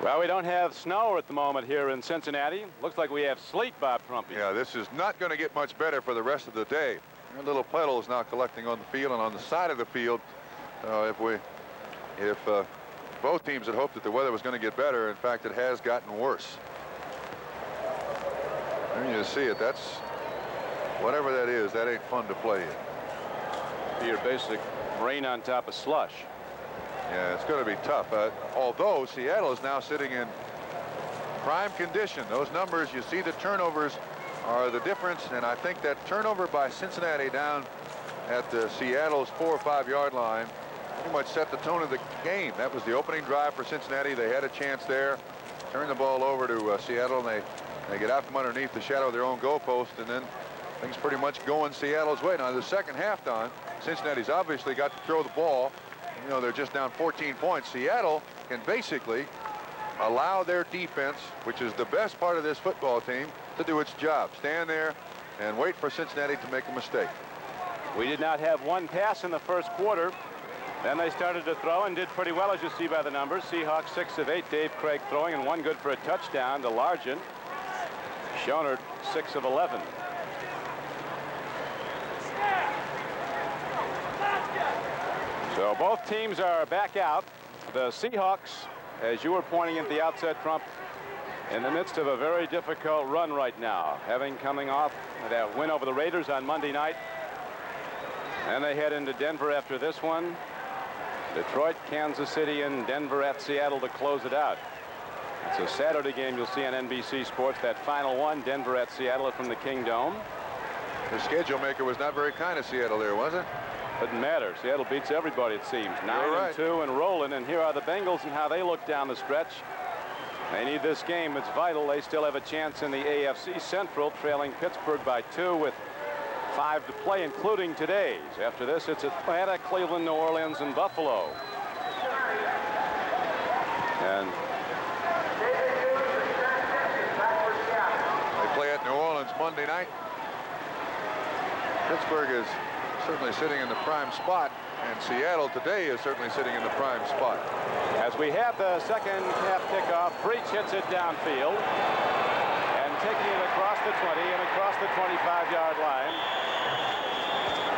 Well, we don't have snow at the moment here in Cincinnati. Looks like we have sleet, Bob Trumpy. Yeah, this is not going to get much better for the rest of the day. A little puddle is now collecting on the field and on the side of the field. If both teams had hoped that the weather was going to get better, in fact, it has gotten worse. There you see it. That's whatever that is. That ain't fun to play in. Your basic rain on top of slush. Yeah, it's going to be tough. Although Seattle is now sitting in prime condition. Those numbers, you see the turnovers are the difference, and I think that turnover by Cincinnati down at Seattle's 4 or 5 yard line pretty much set the tone of the game. That was the opening drive for Cincinnati. They had a chance there, turn the ball over to Seattle, and they get out from underneath the shadow of their own goalpost, and then things pretty much going Seattle's way. Now the second half, Don, Cincinnati's obviously got to throw the ball. You know, they're just down 14 points. Seattle can basically allow their defense, which is the best part of this football team, to do its job. Stand there and wait for Cincinnati to make a mistake. We did not have one pass in the first quarter. Then they started to throw and did pretty well, as you see by the numbers. Seahawks 6 of 8. Dave Krieg throwing, and one good for a touchdown to Largent. Schonert 6 of 11. So both teams are back out. The Seahawks, as you were pointing at the outset, Trump, in the midst of a very difficult run right now, having coming off that win over the Raiders on Monday night. And they head into Denver after this one. Detroit, Kansas City, and Denver at Seattle to close it out. It's a Saturday game you'll see on NBC Sports. That final one, Denver at Seattle from the King Dome. The schedule maker was not very kind to Seattle there, was it? Doesn't matter. Seattle beats everybody, it seems. 9-2 and rolling. And here are the Bengals and how they look down the stretch. They need this game. It's vital. They still have a chance in the AFC Central, trailing Pittsburgh by 2 with 5 to play, including today's. After this, it's Atlanta, Cleveland, New Orleans, and Buffalo. And they play at New Orleans Monday night. Pittsburgh is certainly sitting in the prime spot, and Seattle today is certainly sitting in the prime spot. As we have the second half kickoff, Breech hits it downfield and taking it across the 20 and across the 25-yard line.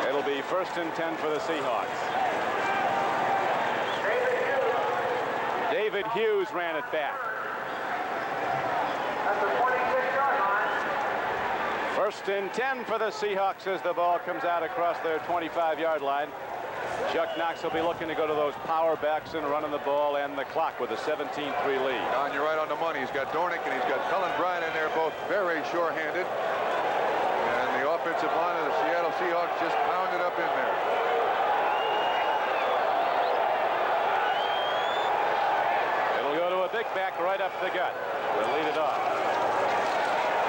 It'll be 1st and 10 for the Seahawks. David Hughes ran it back. That's the 26-yard line. 1st and 10 for the Seahawks as the ball comes out across their 25-yard line. Chuck Knox will be looking to go to those power backs and running the ball and the clock with a 17-3 lead. Don, you're right on the money. He's got Dornick and he's got Cullen Bryant in there, both very sure-handed. And the offensive line of the Seattle Seahawks just pounded up in there. It'll go to a big back right up the gut. They'll lead it off.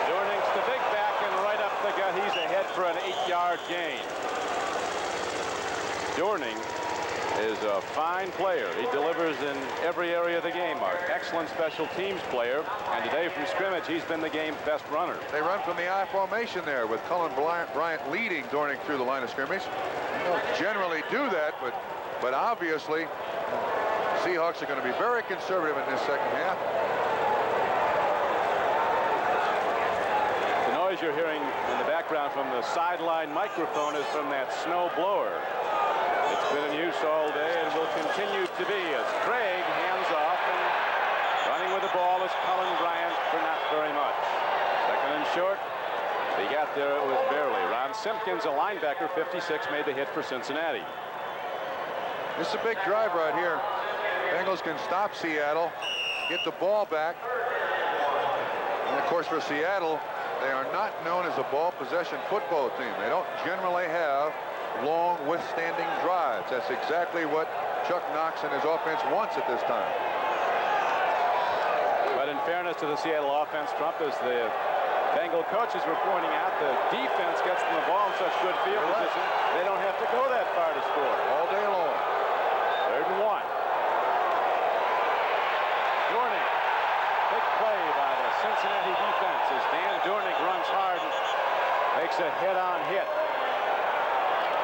Dornick's the big back and right up the gut. He's ahead for an 8-yard gain. Dorning is a fine player. He delivers in every area of the game. An excellent special teams player. And today from scrimmage, he's been the game's best runner. They run from the I formation there with Cullen Bryant leading Dornick through the line of scrimmage. They don't generally do that, but obviously Seahawks are going to be very conservative in this second half. The noise you're hearing in the background from the sideline microphone is from that snow blower. It's been in use all day and will continue to be as Krieg hands off, and running with the ball is Cullen Bryant for not very much. 2nd and short. He got there, it was barely. Ron Simpkins, a linebacker, 56, made the hit for Cincinnati. This is a big drive right here. Bengals can stop Seattle, get the ball back. And of course for Seattle, they are not known as a ball possession football team. They don't generally have long withstanding drives. That's exactly what Chuck Knox and his offense wants at this time. But in fairness to the Seattle offense, Trump, as the Bengal coaches were pointing out, the defense gets them the ball in such good field position, they don't have to go that far to score. All day long. 3rd and 1. Dornick. Big play by the Cincinnati defense as Dan Dornick runs hard and makes a head-on hit.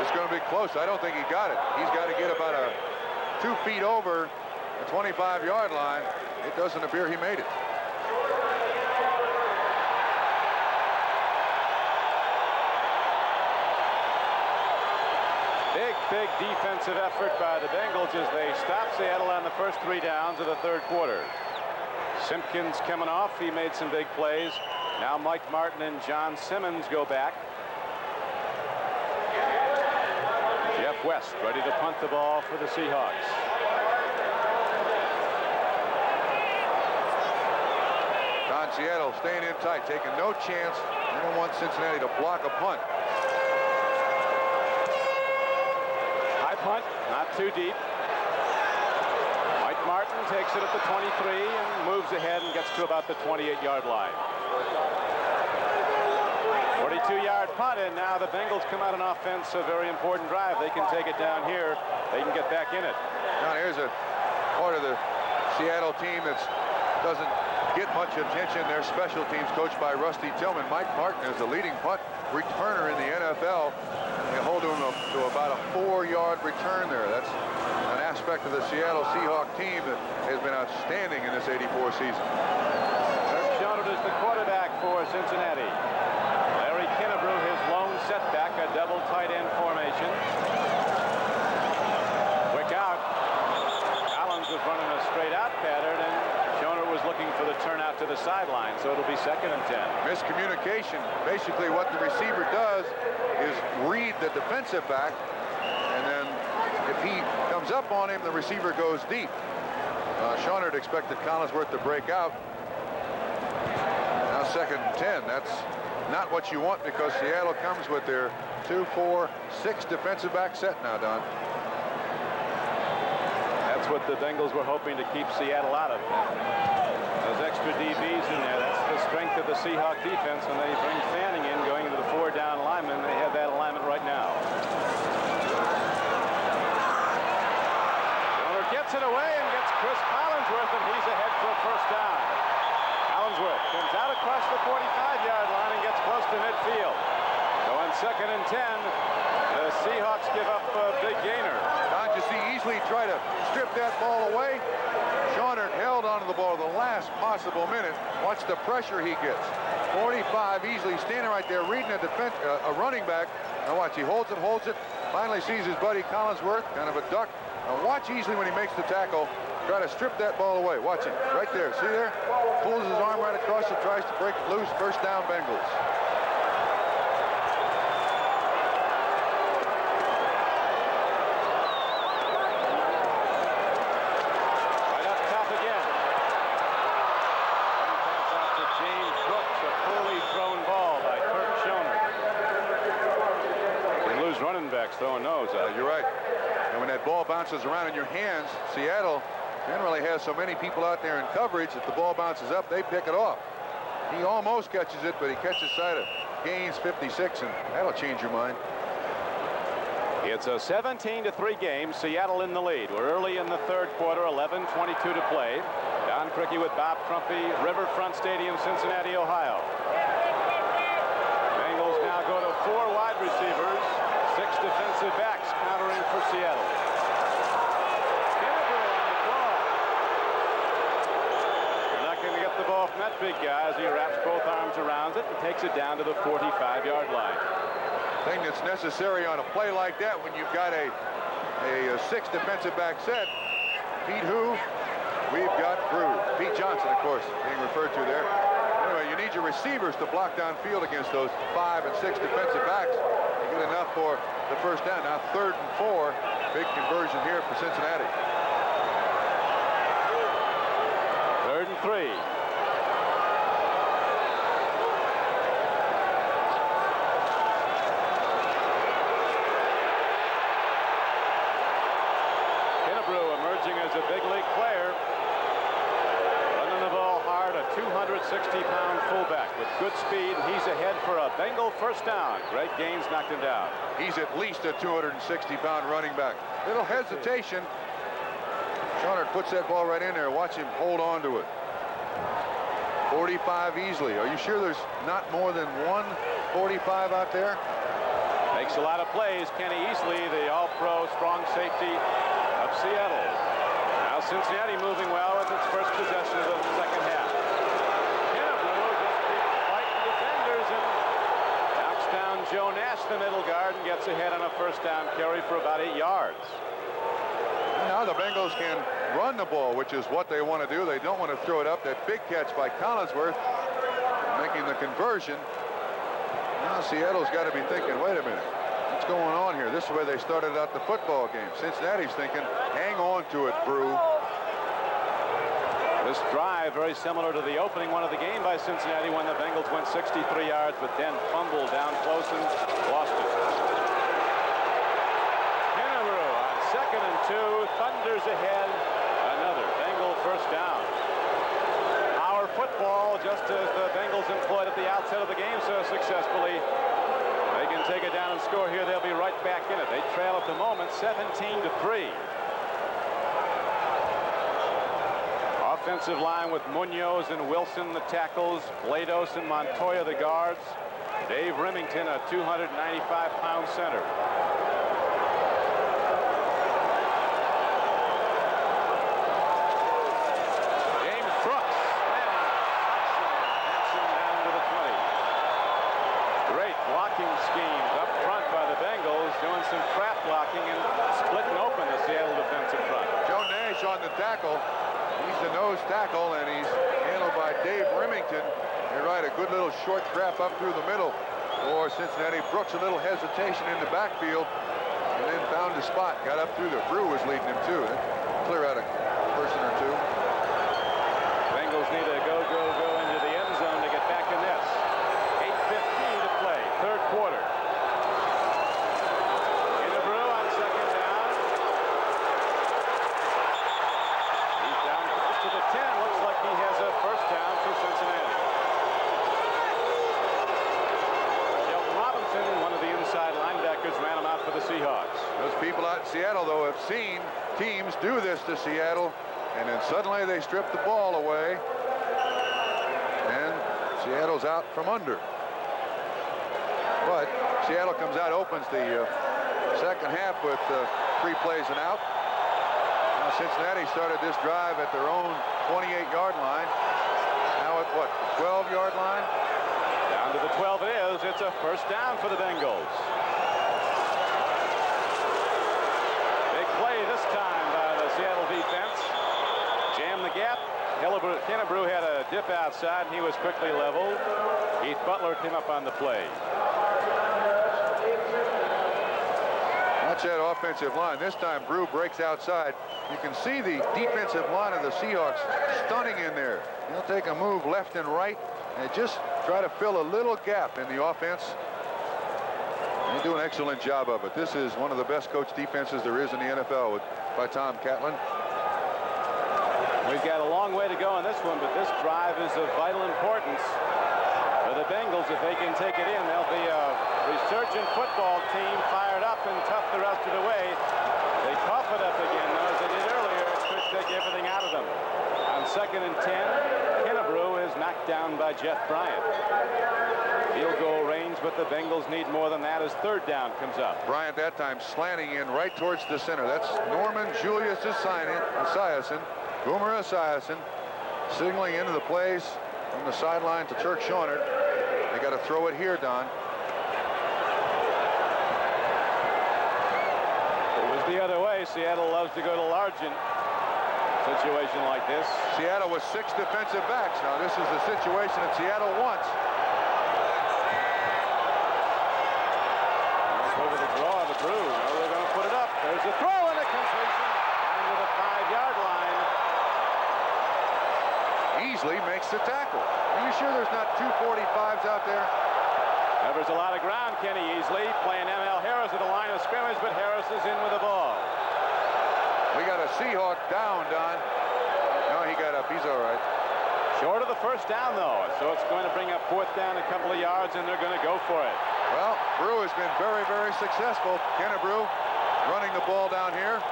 It's going to be close. I don't think he got it. He's got to get about 2 feet over the 25-yard line. it doesn't appear he made it. Big defensive effort by the Bengals as they stop Seattle on the first 3 downs of the third quarter. Simpkins coming off. He made some big plays. Now Mike Martin and John Simmons go back. Jeff West ready to punt the ball for the Seahawks. Don Seattle staying in tight, taking no chance. They don't want Cincinnati to block a punt. High punt, not too deep. Mike Martin takes it at the 23 and moves ahead and gets to about the 28-yard line. 42-yard punt, and now the Bengals come out on offense. A very important drive. They can take it down here. They can get back in it. Now here's a part of the Seattle team that doesn't get much attention. Their special teams coached by Rusty Tillman. Mike Martin is the leading punt returner in the NFL. They hold him to about a 4-yard return there. That's an aspect of the Seattle Seahawks team that has been outstanding in this '84 season. Schonert is the quarterback for Cincinnati. Larry Kinnebrew, his lone setback, a double tight end formation. Quick out. Collins was running a straight out pattern, and Schonert was looking for the turnout to the sideline, so it'll be 2nd and 10. Miscommunication. Basically what the receiver does is read the defensive back, and then if he comes up on him, the receiver goes deep. Schonert expected Collinsworth to break out. Now 2nd and 10. That's not what you want, because Seattle comes with their 2-4-6 defensive back set now, Don. That's what the Bengals were hoping to keep Seattle out of. Those extra DBs in there, that's the strength of the Seahawks defense. When they bring Fanning in, going into the 4-down lineman, they have that alignment right now. Schonert gets it away and gets Chris Collinsworth, and he's ahead for a 1st down. Collinsworth comes out across the 45-yard line and gets close to midfield. So on 2nd and 10, the Seahawks give up a big gainer. Don, you see Easley try to strip that ball away. Schonert held onto the ball the last possible minute. Watch the pressure he gets. 45 Easley standing right there reading a running back. Now watch, he holds it. Finally sees his buddy Collinsworth, kind of a duck. Now watch Easley when he makes the tackle. Try to strip that ball away. Watch it right there. See there? Pulls his arm right across it, tries to break it loose. 1st down, Bengals. Right up top again. Pass out to James Brooks, a poorly thrown ball by Kurt Schonert. They lose running backs throwing those. You're right. And when that ball bounces around in your hands, Seattle generally has so many people out there in coverage that the ball bounces up, they pick it off. He almost catches it, but he catches sight of gains 56, and that'll change your mind. It's a 17-3 game. Seattle in the lead. We're early in the third quarter, 11:22 to play. Don Krieg with Bob Crumpy, Riverfront Stadium, Cincinnati, Ohio. Bengals now go to 4 wide receivers, 6 defensive backs countering for Seattle. The ball from that big guy as he wraps both arms around it and takes it down to the 45-yard line. Thing that's necessary on a play like that when you've got a 6 defensive back set. Pete who? We've got Crew. Pete Johnson, of course, being referred to there. Anyway, you need your receivers to block downfield against those 5 and 6 defensive backs. You get enough for the 1st down. Now 3rd and 4. Big conversion here for Cincinnati. 3rd and 3. As a big league player, running the ball hard, a 260-pound fullback with good speed, and he's ahead for a Bengal 1st down. Greg Gaines knocked him down. He's at least a 260-pound running back. Little hesitation. Schonert puts that ball right in there. Watch him hold on to it. 45 easily. Are you sure there's not more than one 45 out there? Makes a lot of plays. Kenny Easley, the all-pro strong safety of Seattle. Now Cincinnati moving well with its first possession the middle guard and gets ahead on a first down carry for about 8 yards. Now the Bengals can run the ball, which is what they want to do. They don't want to throw it up. That big catch by Collinsworth, making the conversion. Now Seattle's got to be thinking, wait a minute, what's going on here? This is where they started out the football game. Cincinnati's thinking, hang on to it, Brew. This drive very similar to the opening one of the game by Cincinnati when the Bengals went 63 yards, but then fumbled down close and lost it. Second and 2, thunders ahead, another Bengal first down. Our football, just as the Bengals employed at the outset of the game so successfully. They can take it down and score here. They'll be right back in it. They trail at the moment 17-3. Offensive line with Munoz and Wilson the tackles, Blados and Montoya the guards, Dave Remington, a 295-pound center. Schemes up front by the Bengals, doing some trap blocking and splitting open the Seattle defensive front. Joe Nash on the tackle. He's the nose tackle, and he's handled by Dave Remington. You're right, a good little short trap up through the middle for Cincinnati. Brooks a little hesitation in the backfield, and then found a spot. Got up through the Brew was leading him too. Clear out a person or two. Bengals need to go into the end zone to get back in this. 8:15 to play, third quarter. Brew on second down. He's down close to the 10. Looks like he has a first down for Cincinnati. Shelton Robinson, one of the inside linebackers, ran him out for the Seahawks. Those people out in Seattle, though, have seen teams do this to Seattle, and then suddenly they strip the ball away, and Seattle's out from under. But Seattle comes out, opens the second half with 3 plays and out. Now Cincinnati started this drive at their own 28-yard line. Now at what, 12-yard line? Down to the 12 it is. It's a first down for the Bengals. Big play this time by the Seattle defense. Jam the gap. Kennebrew had a dip outside, and he was quickly leveled. Heath Butler came up on the play. Watch that offensive line. This time Brew breaks outside. You can see the defensive line of the Seahawks stunning in there. They'll take a move left and right and just try to fill a little gap in the offense. They do an excellent job of it. This is one of the best coached defenses there is in the NFL by Tom Catlin. We've got a long way to go on this one, but this drive is of vital importance for the Bengals. If they can take it in, they'll be a resurgent football team, fired up and tough the rest of the way. They cough it up again, though, as they did earlier. It could take everything out of them. On second and 10, Kennebrew is knocked down by Jeff Bryant. Field goal range, but the Bengals need more than that as third down comes up. Bryant that time slanting in right towards the center. That's Norman Julius Esiason. Boomer Esiason signaling into the plays from the sideline to Turk Schonert. They got to throw it here, Don. It was the other way. Seattle loves to go to Largent. Situation like this. Seattle with 6 defensive backs. Now this is the situation that Seattle wants. Over the draw of the Brew. Now they're going to put it up. There's a throw and a completion down to the 5-yard line. Easily makes the tackle. Are you sure there's not 2 45s out there? Covers a lot of ground, Kenny Easley, playing M.L. Harris at the line of scrimmage, but Harris is in with the ball. We got a Seahawk down, Don. No, he got up. He's all right. Short of the first down, though, so it's going to bring up fourth down a couple of yards, and they're going to go for it. Well, Brew has been very, very successful. Kennebrew running the ball down here.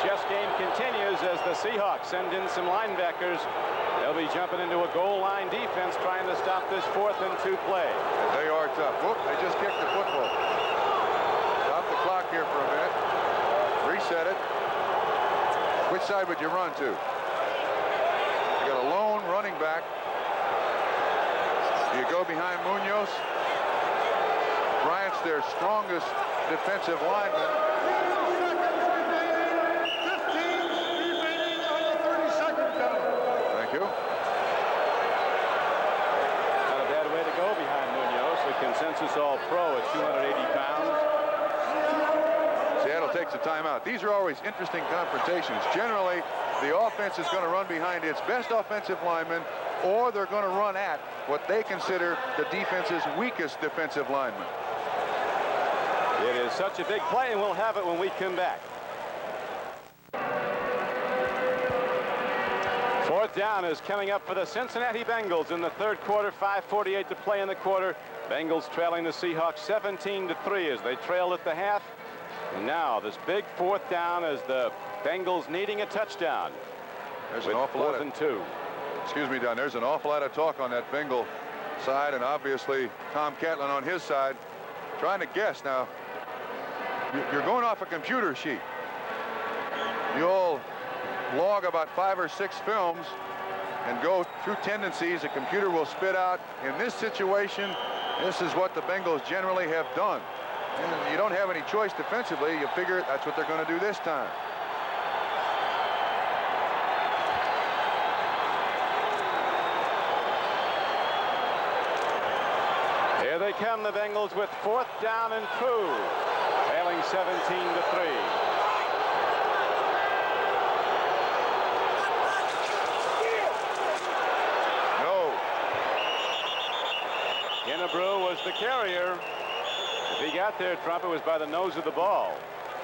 Chess game continues as the Seahawks send in some linebackers. They'll be jumping into a goal line defense trying to stop this 4th and 2 play. They are tough. Whoop, they just kicked the football. Stop the clock here for a minute. Reset it. Which side would you run to? You got a lone running back. Do you go behind Munoz? Bryant's their strongest defensive lineman. 15 remaining on the 30-second count. Thank you. Not a bad way to go behind Munoz, the consensus All-Pro at 280 pounds. Seattle takes a timeout. These are always interesting confrontations. Generally, the offense is going to run behind its best offensive lineman, or they're going to run at what they consider the defense's weakest defensive lineman. It is such a big play, and we'll have it when we come back. Fourth down is coming up for the Cincinnati Bengals in the third quarter. 5:48 to play in the quarter. Bengals trailing the Seahawks 17-3 as they trailed at the half. And now this big fourth down as the Bengals needing a touchdown. There's an awful lot of 4th and 2. Excuse me, Don. There's an awful lot of talk on that Bengal side, and obviously Tom Catlin on his side trying to guess. Now, you're going off a computer sheet. You'll log about 5 or 6 films and go through tendencies the computer will spit out. In this situation, this is what the Bengals generally have done. And you don't have any choice defensively. You figure that's what they're going to do this time. Here they come, the Bengals, with 4th down and 2, trailing 17-3. No. Kennebrew was the carrier. If he got there, Trump, it was by the nose of the ball.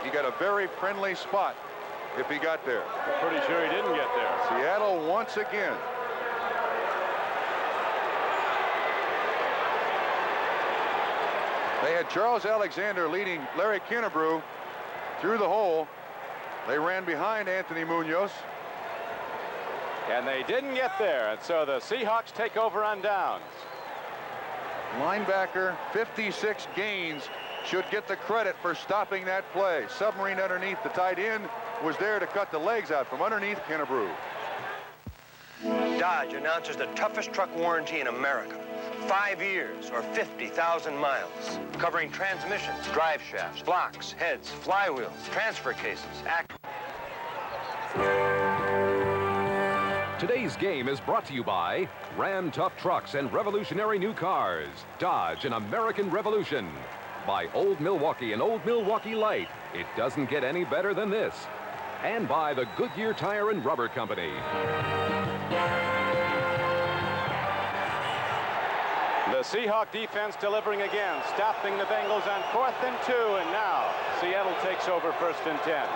He got a very friendly spot if he got there. I'm pretty sure he didn't get there. Seattle once again. They had Charles Alexander leading Larry Kennebrew through the hole. They ran behind Anthony Munoz. And they didn't get there, and so the Seahawks take over on downs. Linebacker, 56 gains, should get the credit for stopping that play. Submarine underneath, the tight end was there to cut the legs out from underneath Kennebrew. Dodge announces the toughest truck warranty in America. 5 years or 50,000 miles. Covering transmissions, drive shafts, blocks, heads, flywheels, transfer cases, Today's game is brought to you by Ram Tough Trucks and revolutionary new cars. Dodge, an American revolution. By Old Milwaukee and Old Milwaukee Light. It doesn't get any better than this. And by the Goodyear Tire and Rubber Company. The Seahawk defense delivering again, stopping the Bengals on 4th and 2, and now Seattle takes over 1st and 10.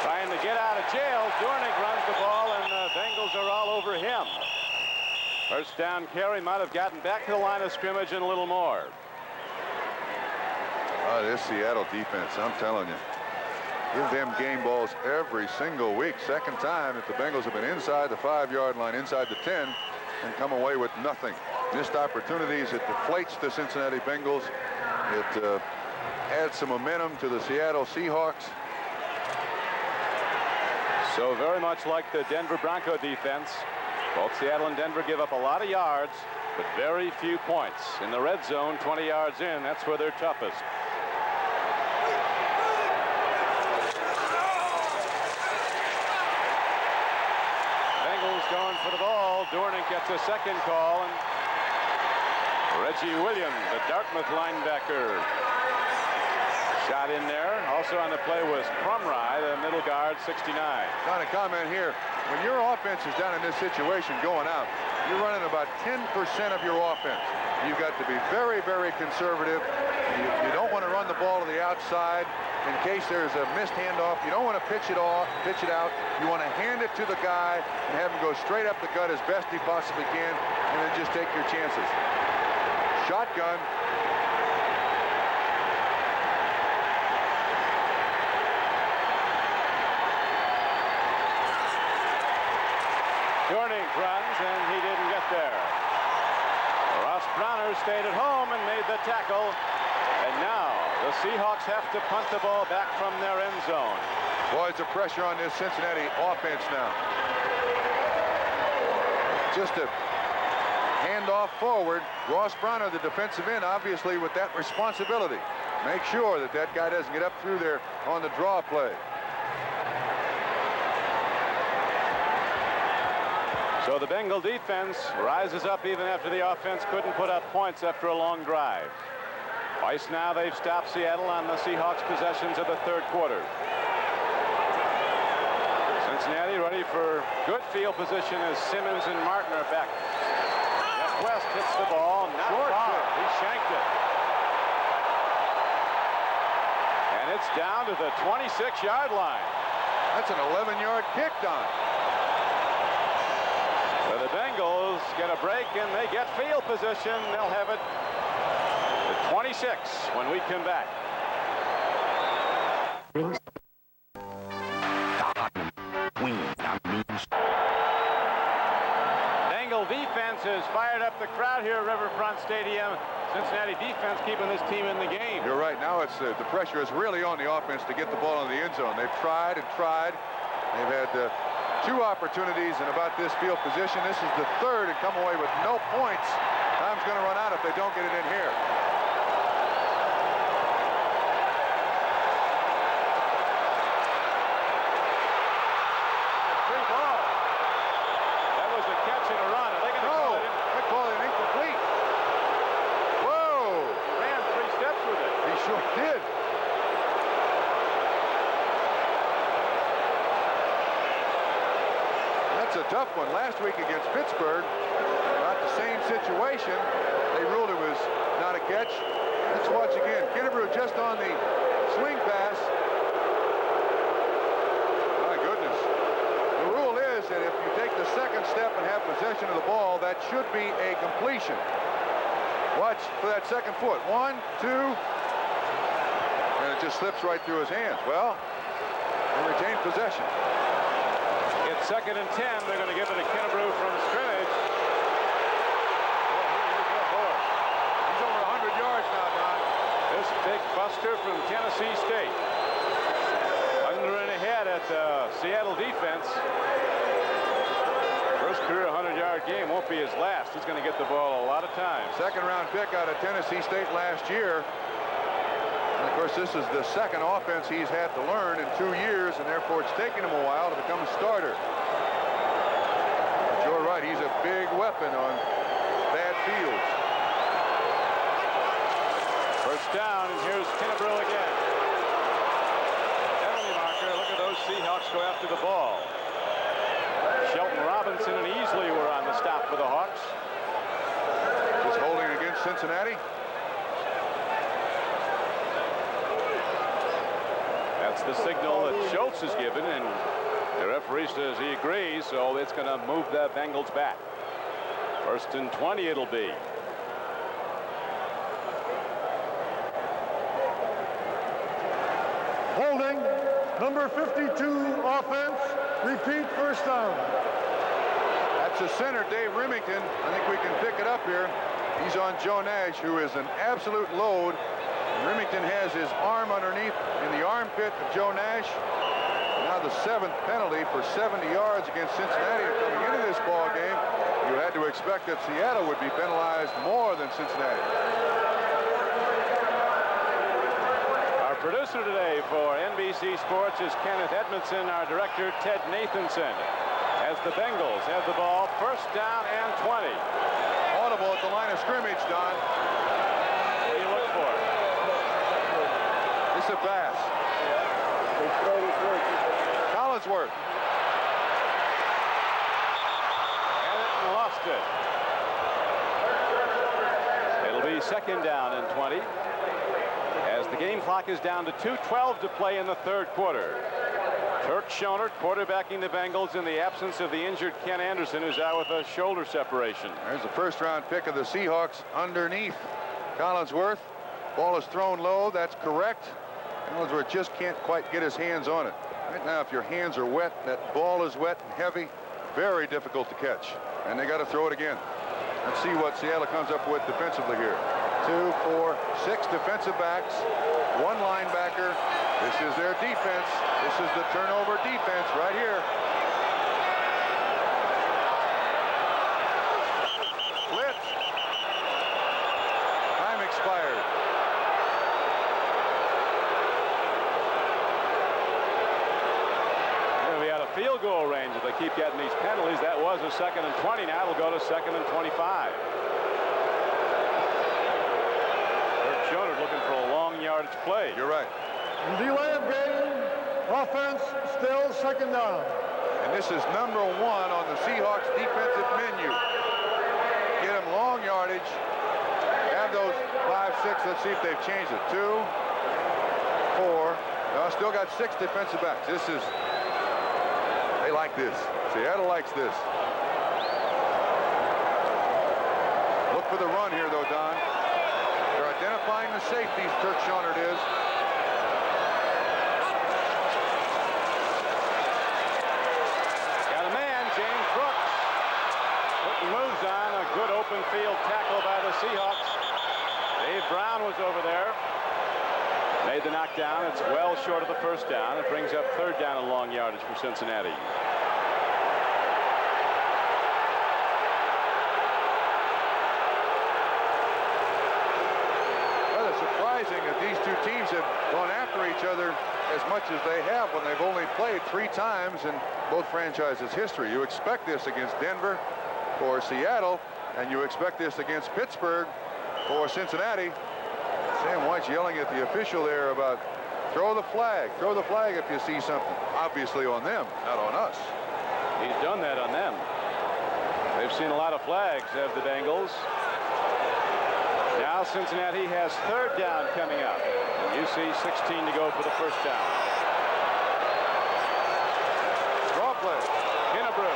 Trying to get out of jail, Dornick runs the ball, and the Bengals are all over him. First down carry, might have gotten back to the line of scrimmage and a little more. Oh, this Seattle defense, I'm telling you. Give them game balls every single week. Second time that the Bengals have been inside the 5-yard line, inside the 10, and come away with nothing. Missed opportunities. It deflates the Cincinnati Bengals. It adds some momentum to the Seattle Seahawks. So very much like the Denver Bronco defense, both Seattle and Denver give up a lot of yards, but very few points. In the red zone, 20 yards in, that's where they're toughest. Bengals going for the ball. Dornick gets a second call, and Reggie Williams, the Dartmouth linebacker, shot in there. Also on the play was Crumry, the middle guard, 69. Kind of comment here. When your offense is down in this situation going out, you're running about 10% of your offense. You've got to be very, very conservative. You don't want to run the ball to the outside in case there's a missed handoff. You don't want to pitch it out. You want to hand it to the guy and have him go straight up the gut as best he possibly can, and then just take your chances. Shotgun. Dornick runs, and he didn't get there. Ross Bronner stayed at home and made the tackle. And now the Seahawks have to punt the ball back from their end zone. Boy, it's a pressure on this Cincinnati offense now. Just a Handoff forward. Ross Bronner, the defensive end, obviously with that responsibility. Make sure that that guy doesn't get up through there on the draw play. So the Bengal defense rises up even after the offense couldn't put up points after a long drive. Twice now they've stopped Seattle on the Seahawks possessions of the third quarter. Cincinnati ready for good field position as Simmons and Martin are back. Jeff West hits the ball, not far. He shanked it. And it's down to the 26-yard line. That's an 11-yard kick, Don. So the Bengals get a break and they get field position. They'll have it at 26 when we come back. Bengal defense has fired up the crowd here at Riverfront Stadium. Cincinnati defense keeping this team in the game. You're right. Now it's the pressure is really on the offense to get the ball in the end zone. They've tried and tried. They've had 2 opportunities in about this field position. This is the third and come away with no points. Time's going to run out if they don't get it in here. Free ball. That was a catch and a run. Are they going to call it in? They call it incomplete. Whoa! Ran 3 steps with it. He sure did. That's a tough one. Last week against Pittsburgh, about the same situation. They ruled it was not a catch. Let's watch again. Kennebrew just on the swing pass. My goodness. The rule is that if you take the second step and have possession of the ball, that should be a completion. Watch for that second foot. 1, 2. And it just slips right through his hands. Well, they retain possession. It's 2nd and 10. They're going to give it to Kennebrew from scrimmage. He's over 100 yards now, Don. This big buster from Tennessee State. Under and ahead at the Seattle defense. First career 100-yard game won't be his last. He's going to get the ball a lot of times. 2nd-round pick out of Tennessee State last year. And of course, this is the second offense he's had to learn in 2 years, and therefore it's taken him a while to become a starter. But you're right, he's a big weapon on bad fields. First down, and here's Kennebrew again. Penalty marker. Look at those Seahawks go after the ball. Shelton Robinson and Easley were on the stop for the Hawks. Just holding against Cincinnati. That's the signal that Schultz has given, and the referee says he agrees, so it's going to move the Bengals back. 1st and 20 it'll be. Holding, number 52 offense, repeat first down. That's the center, Dave Remington. I think we can pick it up here. He's on Joe Nash, who is an absolute load. Remington has his arm underneath in the armpit of Joe Nash. Now the 7th penalty for 70 yards against Cincinnati. Coming into this ball game, you had to expect that Seattle would be penalized more than Cincinnati. Our producer today for NBC Sports is Kenneth Edmondson. Our director, Ted Nathanson. As the Bengals have the ball, 1st down and 20. Audible at the line of scrimmage, Don. What do you look for? It's a pass. Collinsworth. And lost it. It'll be 2nd down and 20. As the game clock is down to 2:12 to play in the 3rd quarter. Turk Schonert quarterbacking the Bengals in the absence of the injured Ken Anderson, who's out with a shoulder separation. There's the 1st-round pick of the Seahawks underneath Collinsworth. Ball is thrown low. That's correct. Collinsworth just can't quite get his hands on it. Right now, if your hands are wet, that ball is wet and heavy, very difficult to catch. And they got to throw it again. Let's see what Seattle comes up with defensively here. 2, 4, 6 defensive backs, 1 linebacker. This is their defense. This is the turnover defense right here. Blitz. field goal range if they keep getting these penalties. That was a 2nd and 20. Now it'll go to 2nd and 25. Schonert looking for a long yardage play. You're right. Delay of game. Offense still 2nd down. And this is number 1 on the Seahawks defensive menu. Get them long yardage. Have those 5, 6. Let's see if they've changed it. 2, 4. No, still got 6 defensive backs. This is, they like this. Seattle likes this. Look for the run here, though, Don. They're identifying the safeties, Kirk Schonert is. Got a man, James Brooks. Putting moves on. A good open field tackle by the Seahawks. Dave Brown was over there. Made the knockdown. It's well short of the 1st down. It brings up 3rd down and long yardage for Cincinnati. Rather surprising that these two teams have gone after each other as much as they have when they've only played 3 times in both franchises' history. You expect this against Denver for Seattle, and you expect this against Pittsburgh for Cincinnati. Sam White's yelling at the official there about throw the flag if you see something. Obviously on them, not on us. He's done that on them. They've seen a lot of flags, have the Bengals. Now Cincinnati has 3rd down coming up. And you see 16 to go for the 1st down. Draw play. Kennebrew.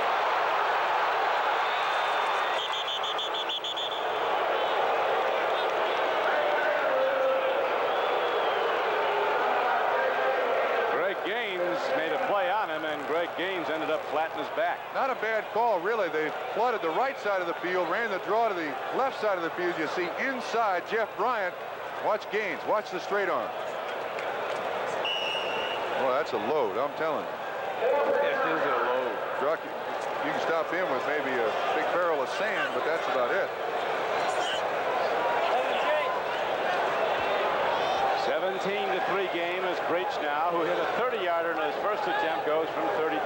Made a play on him, and Greg Gaines ended up flat in his back. Not a bad call, really. They flooded the right side of the field, ran the draw to the left side of the field. You see inside Jeff Bryant. Watch Gaines. Watch the straight arm. Well, that's a load, I'm telling you. It is a load. Druck, you can stop him with maybe a big barrel of sand, but that's about it. 17-3 game as Breech now, who hit a 30-yarder in his first attempt, goes from 33.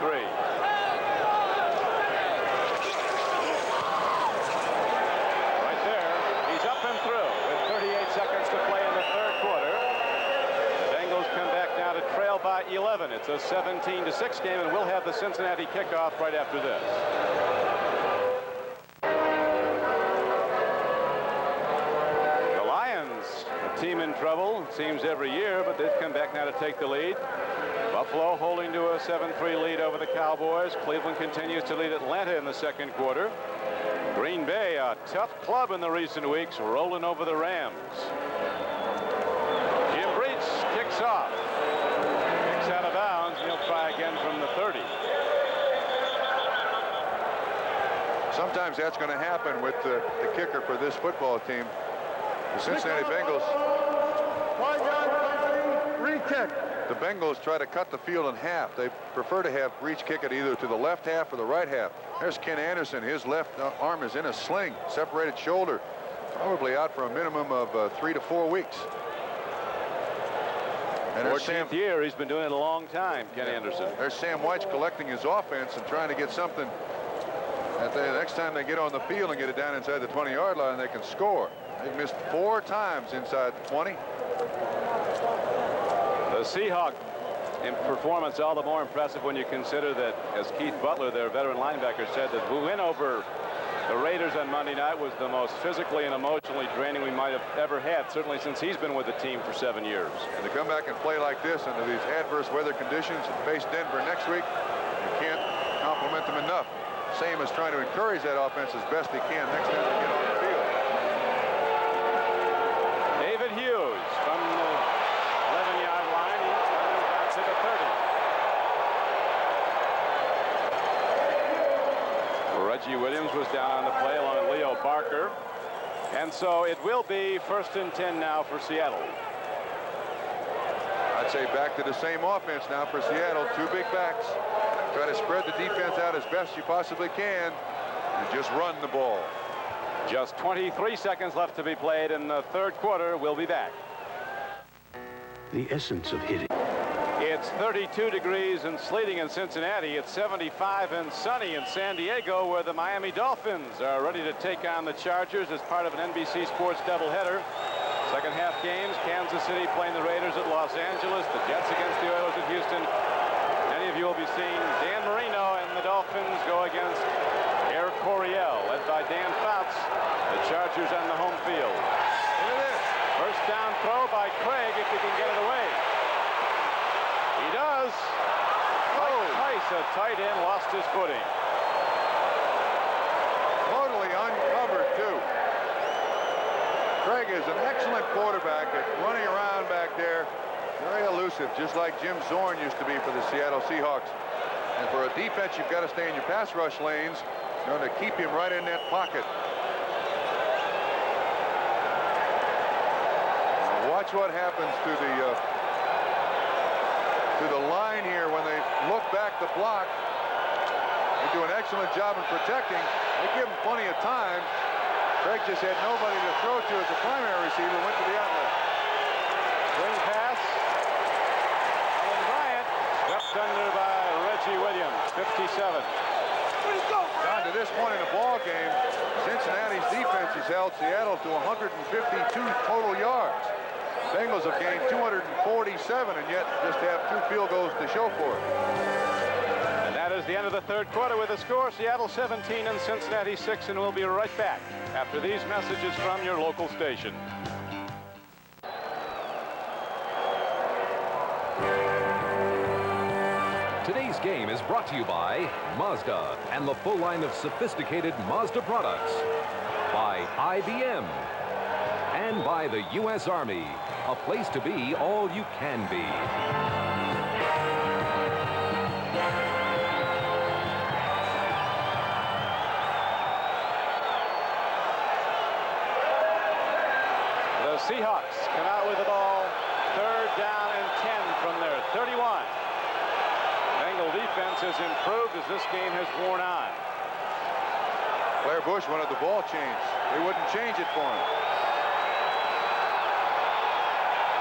Right there, he's up and through with 38 seconds to play in the 3rd quarter. The Bengals come back now to trail by 11. It's a 17-6 game, and we'll have the Cincinnati kickoff right after this. Team in trouble, it seems every year, but they've come back now to take the lead. Buffalo holding to a 7-3 lead over the Cowboys. Cleveland continues to lead Atlanta in the 2nd quarter. Green Bay, a tough club in the recent weeks, rolling over the Rams. Jim Breech kicks off. Kicks out of bounds, and he'll try again from the 30. Sometimes that's going to happen with the kicker for this football team. The Cincinnati Bengals. 5-yard penalty, re-kick. The Bengals try to cut the field in half. They prefer to have Breech kick it either to the left half or the right half. There's Ken Anderson. His left arm is in a sling, separated shoulder. Probably out for a minimum of 3 to 4 weeks. And there's 14th year. He's been doing it a long time, Ken Anderson. There's Sam White collecting his offense and trying to get something that the next time they get on the field and get it down inside the 20-yard line, they can score. They've missed 4 times inside the 20. The Seahawks in performance all the more impressive when you consider that, as Keith Butler, their veteran linebacker, said, that the win over the Raiders on Monday night was the most physically and emotionally draining we might have ever had, certainly since he's been with the team for 7 years. And to come back and play like this under these adverse weather conditions and face Denver next week, you can't compliment them enough. Sam is trying to encourage that offense as best he can next time they get on the field. David Hughes from the 11-yard line. He's coming back to the 30. Reggie Williams was down on the play along with Leo Barker. And so it will be 1st and 10 now for Seattle. I'd say back to the same offense now for Seattle. 2 big backs. Try to spread the defense out as best you possibly can and just run the ball. Just 23 seconds left to be played in the 3rd quarter. We'll be back. The essence of hitting. It's It's 32 degrees and sleeting in Cincinnati. It's 75 and sunny in San Diego, where the Miami Dolphins are ready to take on the Chargers as part of an NBC Sports doubleheader. Second half games, Kansas City playing the Raiders at Los Angeles, the Jets against the Oilers at Houston. Many of you will be seeing Dan Marino and the Dolphins go against Air Coryell, led by Dan Fouts. The Chargers on the home field. Look at this. First down throw by Krieg if he can get it away. He does. Mike Tice, a tight end, lost his footing. Totally uncovered, too. Krieg is an excellent quarterback at running around back there. Very elusive, just like Jim Zorn used to be for the Seattle Seahawks. And for a defense, you've got to stay in your pass rush lanes. You're going to keep him right in that pocket. Now watch what happens to the line here when they look back to block. They do an excellent job in protecting. They give him plenty of time. Krieg just had nobody to throw to as the primary receiver, went to the outlet. Swing pass. Alan Bryant swept under by Reggie Williams, 57. Down to this point in the ball game, Cincinnati's defense has held Seattle to 152 total yards. Bengals have gained 247 and yet just have 2 field goals to show for it. And that is the end of the third quarter with a score, Seattle 17 and Cincinnati 6, and we'll be right back after these messages from your local station. Today's game is brought to you by Mazda and the full line of sophisticated Mazda products, by IBM, and by the U.S. Army, a place to be all you can be. The Seahawks come out with the ball, third down and 10 from their 31. Bengal defense has improved as this game has worn on. Blair Bush wanted the ball changed. They wouldn't change it for him.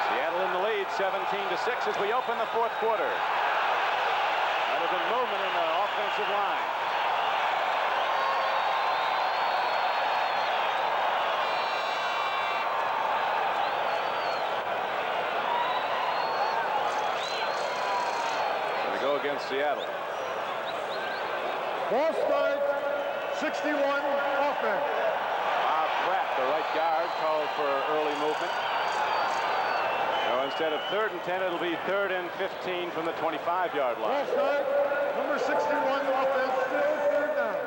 Seattle in the lead, 17-6 as we open the fourth quarter. Might have been movement in the offensive line. Against Seattle. Ball start, 61 offense. Bob Pratt, the right guard, called for early movement. So instead of 3rd and 10, it'll be 3rd and 15 from the 25-yard line. Ball start, number 61 offense, still third down.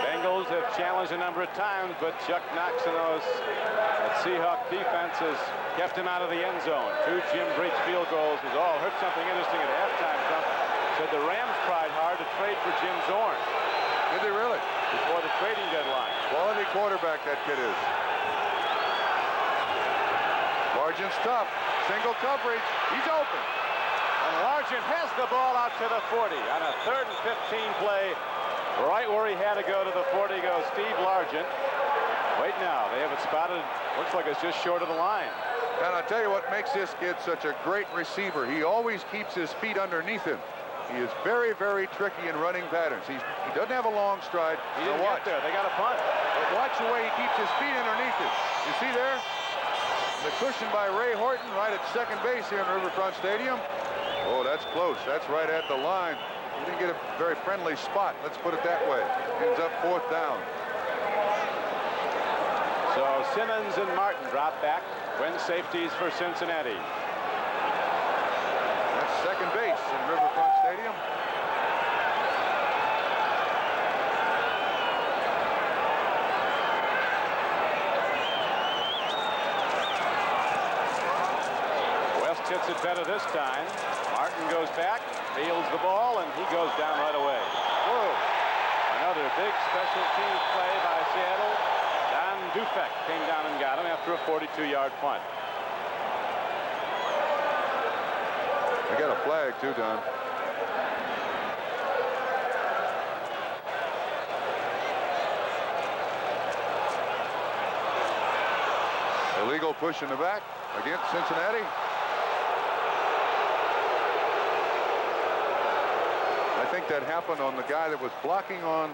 Bengals have challenged a number of times, but Chuck Knox and those Seahawk defense has kept him out of the end zone. 2 Jim Breech field goals is all. Heard something interesting at halftime. Trump said the Rams tried hard to trade for Jim Zorn. Did they really? Before the trading deadline. Quality quarterback that kid is. Largent's tough. Single coverage. He's open. And Largent has the ball out to the 40 on a 3rd and 15 play. Right where he had to go to the 40 goes Steve Largent. Wait now, they have it spotted. Looks like it's just short of the line. And I'll tell you what makes this kid such a great receiver. He always keeps his feet underneath him. He is very, very tricky in running patterns. He doesn't have a long stride. He didn't get there. They got a punt. But watch the way he keeps his feet underneath him. You see there? The cushion by Ray Horton right at second base here in Riverfront Stadium. Oh, that's close. That's right at the line. He didn't get a very friendly spot. Let's put it that way. Ends up 4th down. So Simmons and Martin drop back. Win safeties for Cincinnati. That's second base in Riverfront Stadium. West hits it better this time. Martin goes back, fields the ball, and he goes down right away. Whoa. Another big special teams play by Seattle. Don Dufek came down and got him after a 42-yard punt. We got a flag too, Don. Illegal push in the back against Cincinnati. that happened on the guy that was blocking on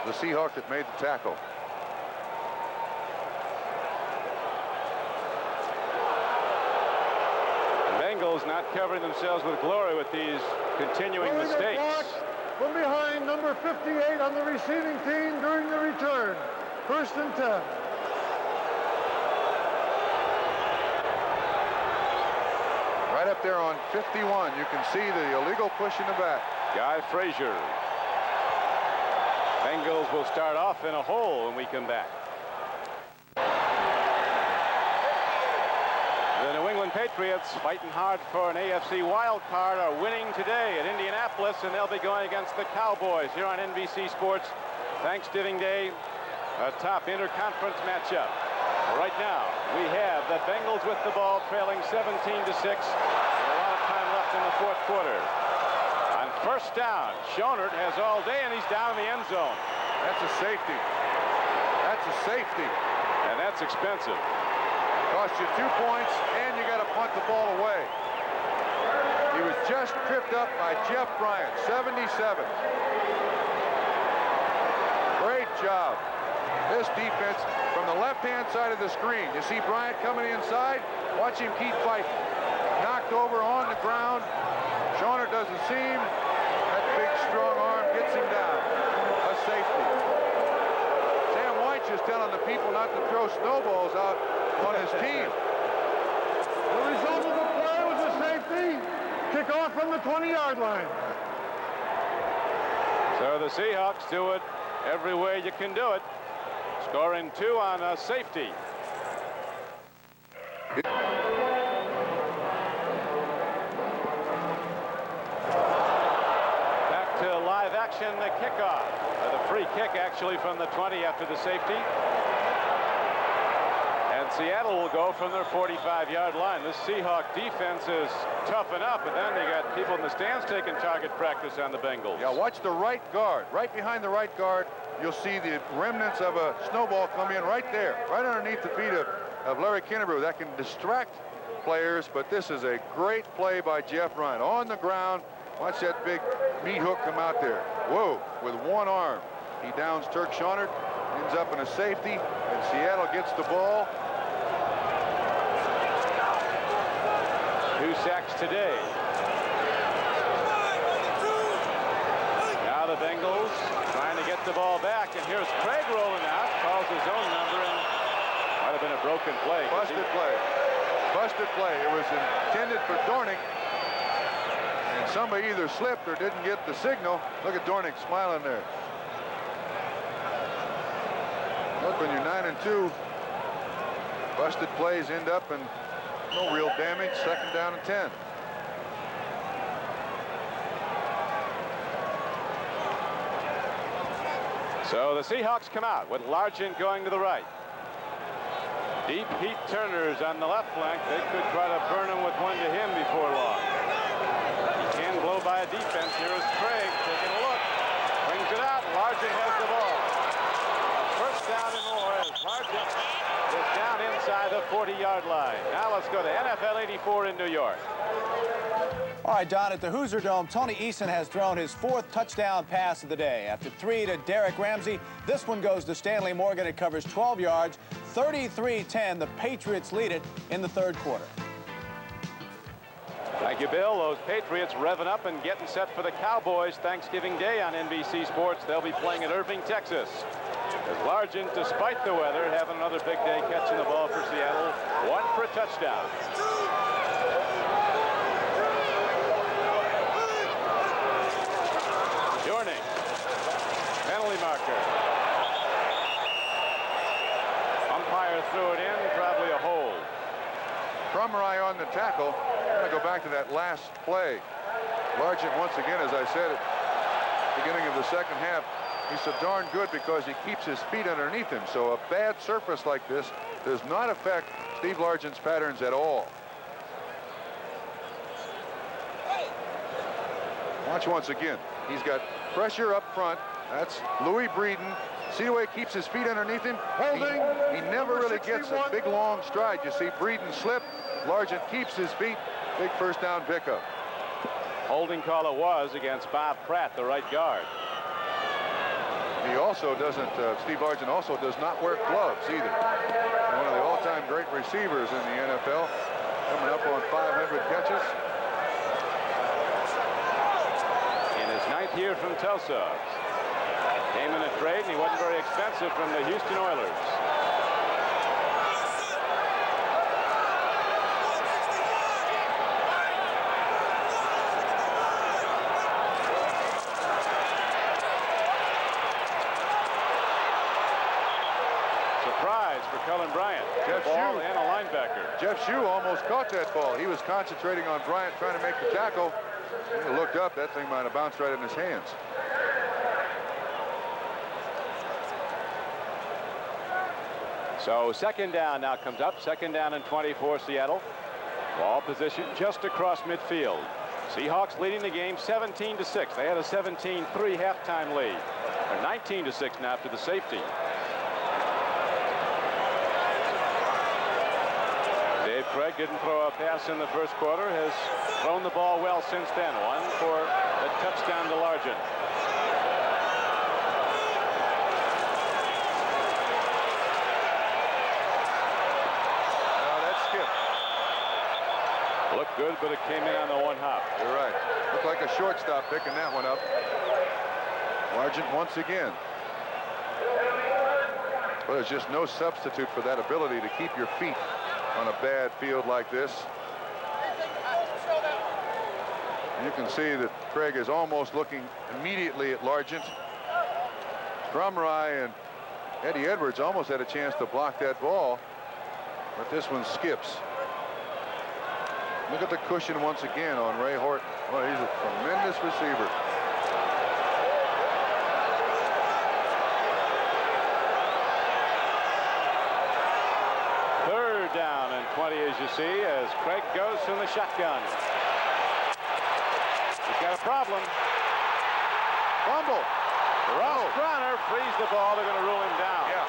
the Seahawk that made the tackle. The Bengals not covering themselves with glory with these continuing mistakes. From behind, number 58 on the receiving team during the return. 1st and 10. Right up there on 51, you can see the illegal push in the back. Guy Frazier. Bengals will start off in a hole when we come back. The New England Patriots, fighting hard for an AFC wild card, are winning today at Indianapolis, and they'll be going against the Cowboys here on NBC Sports. Thanksgiving Day, a top interconference matchup. Right now, we have the Bengals with the ball, trailing 17-6. A lot of time left in the 4th quarter. On 1st down, Schonert has all day, and he's down in the end zone. That's a safety. That's a safety. And that's expensive. Cost you 2 points, and you got to punt the ball away. He was just tripped up by Jeff Bryant, 77. Great job. This defense from the left-hand side of the screen. You see Bryant coming inside. Watch him keep fighting. Knocked over on the ground. Schonert doesn't see him. That big, strong arm gets him down. A safety. Sam White just telling the people not to throw snowballs out on his team. The result of the play was a safety. Kick off from the 20-yard line. So the Seahawks do it every way you can do it. Scoring 2 on a safety. Back to live action, the kickoff. The free kick actually from the 20 after the safety. And Seattle will go from their 45-yard line. This Seahawk defense is tough enough, but then they got people in the stands taking target practice on the Bengals. Yeah, watch the right guard. Right behind the right guard, you'll see the remnants of a snowball come in right there, right underneath the feet of Larry Kinnebrew. That can distract players, but this is a great play by Jeff Bryant. On the ground, watch that big meat hook come out there. Whoa, with one arm. He downs Turk Schonert, ends up in a safety, and Seattle gets the ball. 2 sacks today. Now the Bengals trying to get the ball back, and here's Krieg rolling out, calls his own number, and might have been a broken play. Busted play. Busted play. It was intended for Dornick, and somebody either slipped or didn't get the signal. Look at Dornick smiling there. Look, when you're 9-2, busted plays end up in no real damage. 2nd down and 10. So the Seahawks come out with Largent going to the right. Deep heat turners on the left flank. They could try to burn him with one to him before long. He can blow by a defense. Here is Krieg taking a look. Brings it out. Largent has the ball. 1st down and more as Largent is down inside the 40-yard line. Now let's go to NFL 84 in New York. All right, Don, at the Hoosier Dome, Tony Eason has thrown his 4th touchdown pass of the day. After 3 to Derek Ramsey, this one goes to Stanley Morgan. It covers 12 yards, 33-10. The Patriots lead it in the 3rd quarter. Thank you, Bill. Those Patriots revving up and getting set for the Cowboys Thanksgiving Day on NBC Sports. They'll be playing at Irving, Texas. As Largent, despite the weather, having another big day catching the ball for Seattle. 1 for a touchdown. Dornick, penalty marker. Umpire threw it in, probably a hold. Crumry on the tackle. I'm going to go back to that last play. Largent, once again, as I said at the beginning of the 2nd half, he's so darn good because he keeps his feet underneath him. So a bad surface like this does not affect Steve Largent's patterns at all. Watch once again. He's got pressure up front. That's Louis Breeden. See the way he keeps his feet underneath him? Holding. He never really gets a big, long stride. You see Breeden slip. Largent keeps his feet. Big 1st down pickup. Holding call it was against Bob Pratt, the right guard. He also doesn't, Steve Largent also does not wear gloves either. One of the all-time great receivers in the NFL, coming up on 500 catches. In his 9th year from Tulsa. Came in a trade, and he wasn't very expensive from the Houston Oilers. For Cullen Bryant, Jeff ball Shue. and a linebacker. Jeff Shue almost caught that ball. He was concentrating on Bryant trying to make the tackle. He looked up, that thing might have bounced right in his hands. So second down now comes up. Second down and 20 for Seattle. Ball position just across midfield. Seahawks leading the game 17-6. They had a 17-3 halftime lead. They're 19-6 now after the safety. Dave Krieg didn't throw a pass in the first quarter, has thrown the ball well since then. One for the touchdown to Largent. Now that skip. Looked good, but it came in on the one hop. You're right. Looked like a shortstop picking that one up. Largent once again. But there's just no substitute for that ability to keep your feet on a bad field like this. You can see that Krieg is almost looking immediately at Largent. Crumry and Eddie Edwards almost had a chance to block that ball, but this one skips. Look at the cushion once again on Ray Horton. Well, he's a tremendous receiver. Down and 20, as you see, as Krieg goes from the shotgun. He's got a problem. Fumble. Schonert frees the ball. They're going to rule him down. Yeah.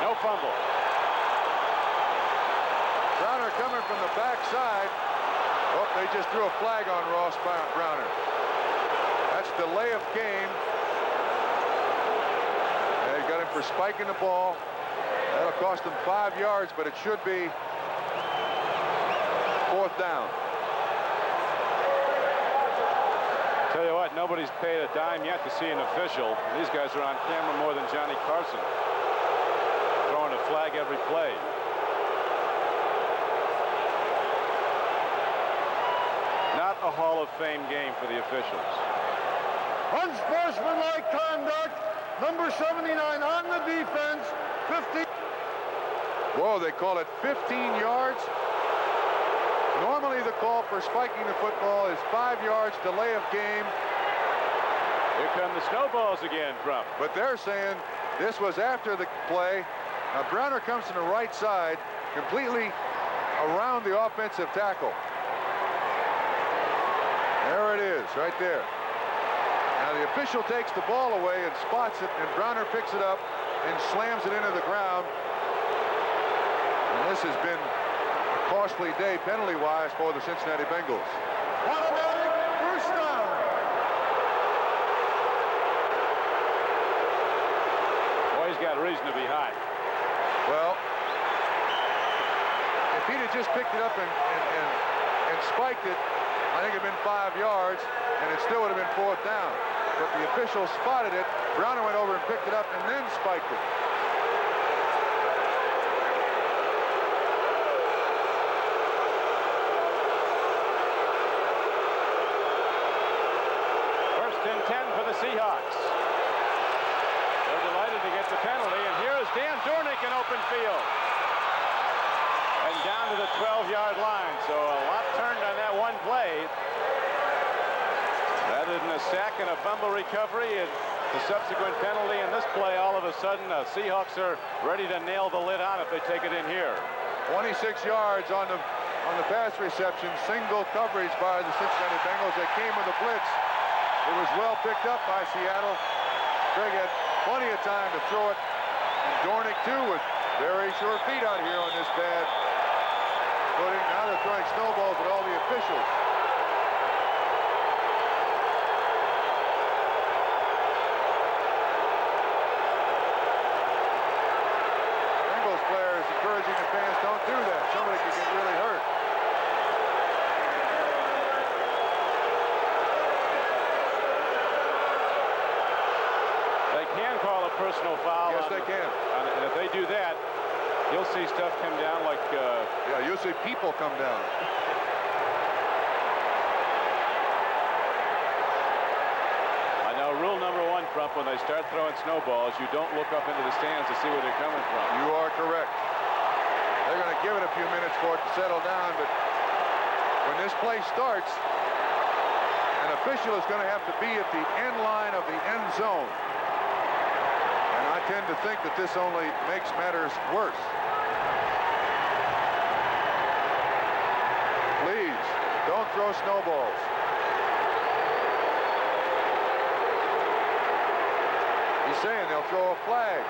No fumble. Browner coming from the backside. Oh, they just threw a flag on Ross Browner. That's delay of game. They got him for spiking the ball. That'll cost them 5 yards, but it should be 4th down. Tell you what, nobody's paid a dime yet to see an official. These guys are on camera more than Johnny Carson. Throwing a flag every play. Not a Hall of Fame game for the officials. Unsportsmanlike conduct. Number 79 on the defense. 50. Whoa, they call it 15 yards. Normally the call for spiking the football is 5 yards, delay of game. Here come the snowballs again, Trump. But they're saying this was after the play. Now Browner comes to the right side, completely around the offensive tackle. There it is, right there. Now the official takes the ball away and spots it, and Browner picks it up and slams it into the ground. And this has been a costly day penalty-wise for the Cincinnati Bengals. Automatic first down. Boy, he's got reason to be hot. Well, if he'd have just picked it up and spiked it, I think it'd been 5 yards, and it still would have been 4th down. But the official spotted it. Browner went over and picked it up and then spiked it. First and 10 for the Seahawks. They're delighted to get the penalty, and here is Dan Dornick in open field. And down to the 12-yard line, so a lot turned on that one play. Rather than a sack and a fumble recovery and the subsequent penalty in this play, all of a sudden the Seahawks are ready to nail the lid on if they take it in here. 26 yards on the pass reception, single coverage by the Cincinnati Bengals. They came with a blitz. It was well picked up by Seattle. Krieg had plenty of time to throw it. And Dornick, too, with very sure feet out here on this bad footing. Now they're throwing snowballs at all the officials. personal foul. Yes, they can. And if they do that, you'll see stuff come down like... Yeah, you'll see people come down. I know rule number 1, Trump, when they start throwing snowballs, you don't look up into the stands to see where they're coming from. You are correct. They're going to give it a few minutes for it to settle down, but when this play starts, an official is going to have to be at the end line of the end zone. And I tend to think that this only makes matters worse. Please, don't throw snowballs. He's saying they'll throw a flag.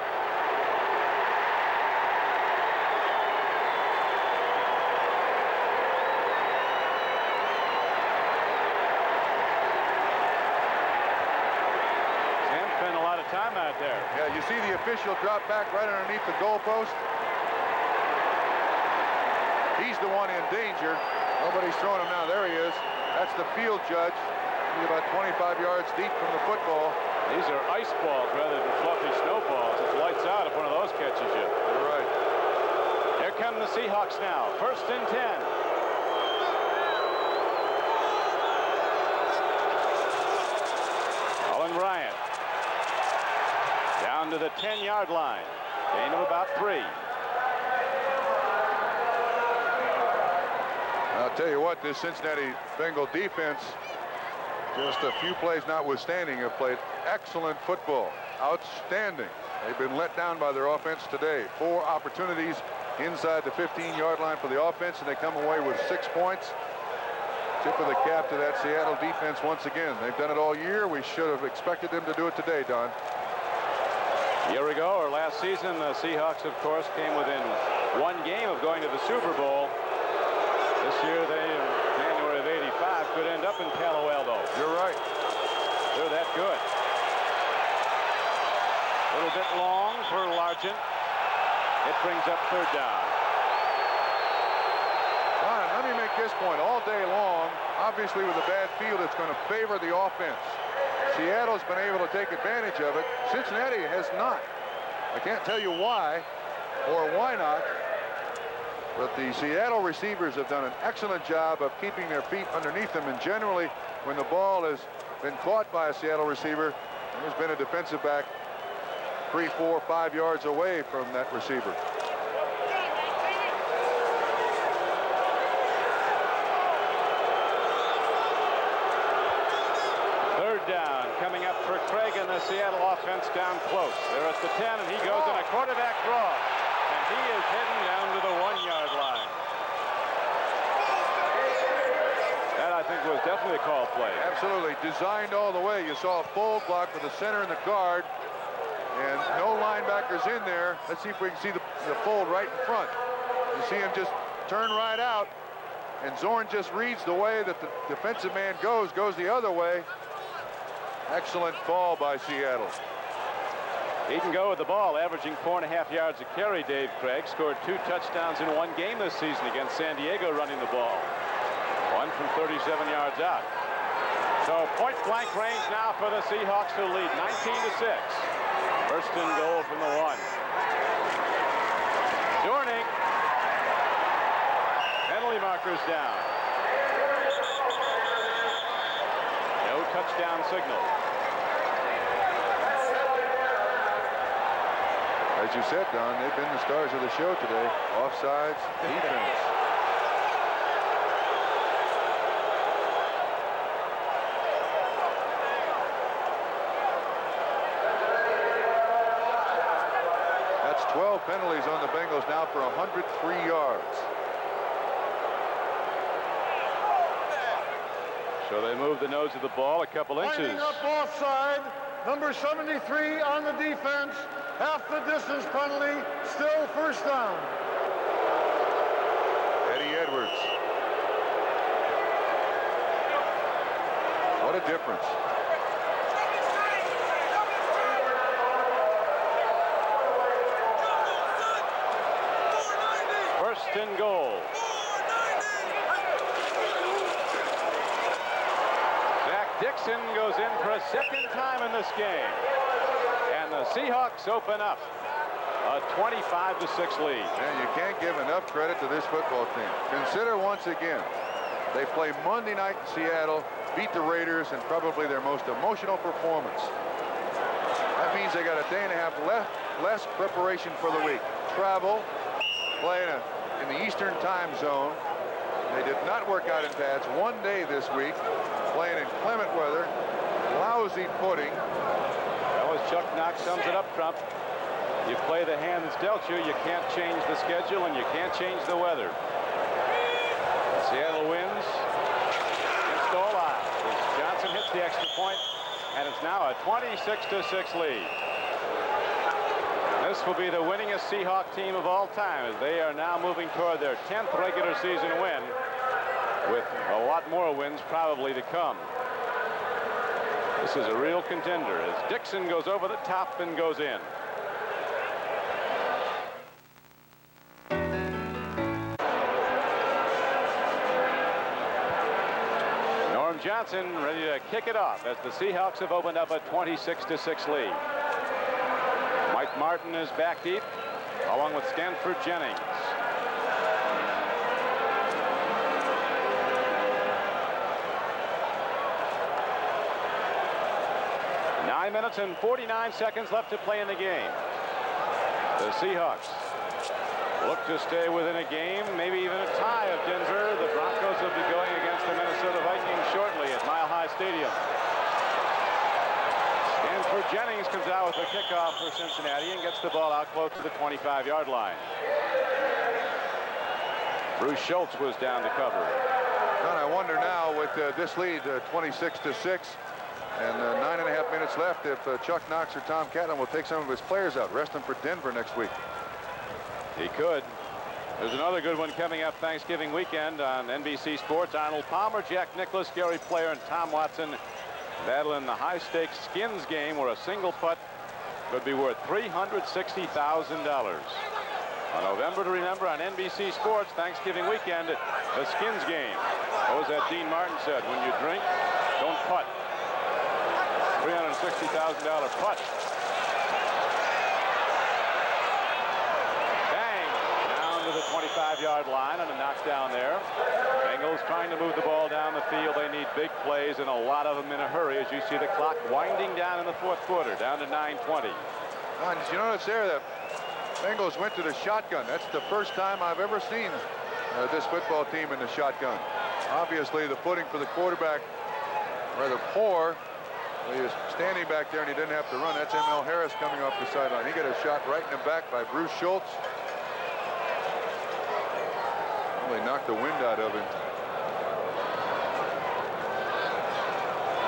Time out there. Yeah, you see the official drop back right underneath the goalpost. He's the one in danger. Nobody's throwing him now. There he is. That's the field judge. He's about 25 yards deep from the football. These are ice balls rather than fluffy snowballs. It's lights out if one of those catches you. You're right. Here come the Seahawks now. 1st and 10. Bryant down to the 10-yard line. Gain of about 3. I'll tell you what, this Cincinnati Bengal defense, just a few plays notwithstanding, have played excellent football. Outstanding. They've been let down by their offense today. 4 opportunities inside the 15-yard line for the offense, and they come away with 6 points. Tip of the cap to that Seattle defense once again. They've done it all year. We should have expected them to do it today, Don. A year ago or last season, the Seahawks, of course, came within 1 game of going to the Super Bowl. This year, they, in January of '85, could end up in Palo Alto. You're right. They're that good. A little bit long for Largent. It brings up 3rd down. Don, let me make this point. All day long, obviously with a bad field, it's going to favor the offense. Seattle's been able to take advantage of it. Cincinnati has not. I can't tell you why or why not, but the Seattle receivers have done an excellent job of keeping their feet underneath them, and generally when the ball has been caught by a Seattle receiver, there's been a defensive back 3, 4, 5 yards away from that receiver. Down, coming up for Krieg and the Seattle offense down close. They're at the 10, and he goes in a quarterback draw, and he is heading down to the 1-yard line. That, I think, was definitely a call play. Absolutely, designed all the way. You saw a fold block with the center and the guard, and no linebackers in there. Let's see if we can see the fold right in front. You see him just turn right out, and Zorn just reads the way that the defensive man goes the other way. Excellent call by Seattle. He can go with the ball, averaging 4.5 yards a carry. Dave Krieg scored 2 touchdowns in 1 game this season against San Diego running the ball. 1 from 37 yards out. So point-blank range now for the Seahawks to lead 19-6. 1st and goal from the 1. Dorning. Penalty markers down. No touchdown signal. As you said, Don, they've been the stars of the show today. Offsides, defense. That's 12 penalties on the Bengals now for 103 yards. So they move the nose of the ball a couple inches. Lining up offside, number 73 on the defense. Half the distance penalty, still 1st down. Eddie Edwards. What a difference. First and goal. Zach Dixon goes in for a 2nd time in this game. and the Seahawks open up a 25-6 lead. And you can't give enough credit to this football team. Consider once again, they play Monday night in Seattle, beat the Raiders, and probably their most emotional performance. That means they got a day and a half less preparation for the week. Travel, play in the Eastern time zone. They did not work out in pads 1 day this week, playing in clement weather, lousy footing. Well, as Chuck Knox sums it up, Trump, you play the hand that's dealt you. You can't change the schedule, and you can't change the weather. Seattle wins against all odds. Johnson hits the extra point, and it's now a 26-6 lead. This will be the winningest Seahawk team of all time, as they are now moving toward their 10th regular season win, with a lot more wins probably to come. This is a real contender as Dixon goes over the top and goes in. Norm Johnson ready to kick it off as the Seahawks have opened up a 26-6 lead. Mike Martin is back deep, along with Stanford Jennings. Nine minutes and 49 seconds left to play in the game. The Seahawks look to stay within a game, maybe even a tie of Denver. The Broncos will be going against the Minnesota Vikings shortly at Mile High Stadium. Stanford Jennings comes out with a kickoff for Cincinnati and gets the ball out close to the 25-yard line. Bruce Schultz was down to cover. And I wonder now with this lead 26-6 and 9.5 minutes left if Chuck Knox or Tom Catlin will take some of his players out, rest them for Denver next week. He could. There's another good one coming up Thanksgiving weekend on NBC Sports. Arnold Palmer, Jack Nicklaus, Gary Player, and Tom Watson battle in the high-stakes skins game where a single putt could be worth $360,000. A November to remember on NBC Sports Thanksgiving weekend, the skins game. What was that Dean Martin said? When you drink, don't putt. $360,000 putt. Bang! Down to the 25-yard line and a knockdown there. Bengals trying to move the ball down the field. They need big plays and a lot of them in a hurry as you see the clock winding down in the fourth quarter, down to 9:20. And you notice there that Bengals went to the shotgun. That's the first time I've ever seen this football team in the shotgun. Obviously, the footing for the quarterback rather poor. He was standing back there and he didn't have to run. That's M.L. Harris coming off the sideline. He got a shot right in the back by Bruce Schultz. Well, they knocked the wind out of him.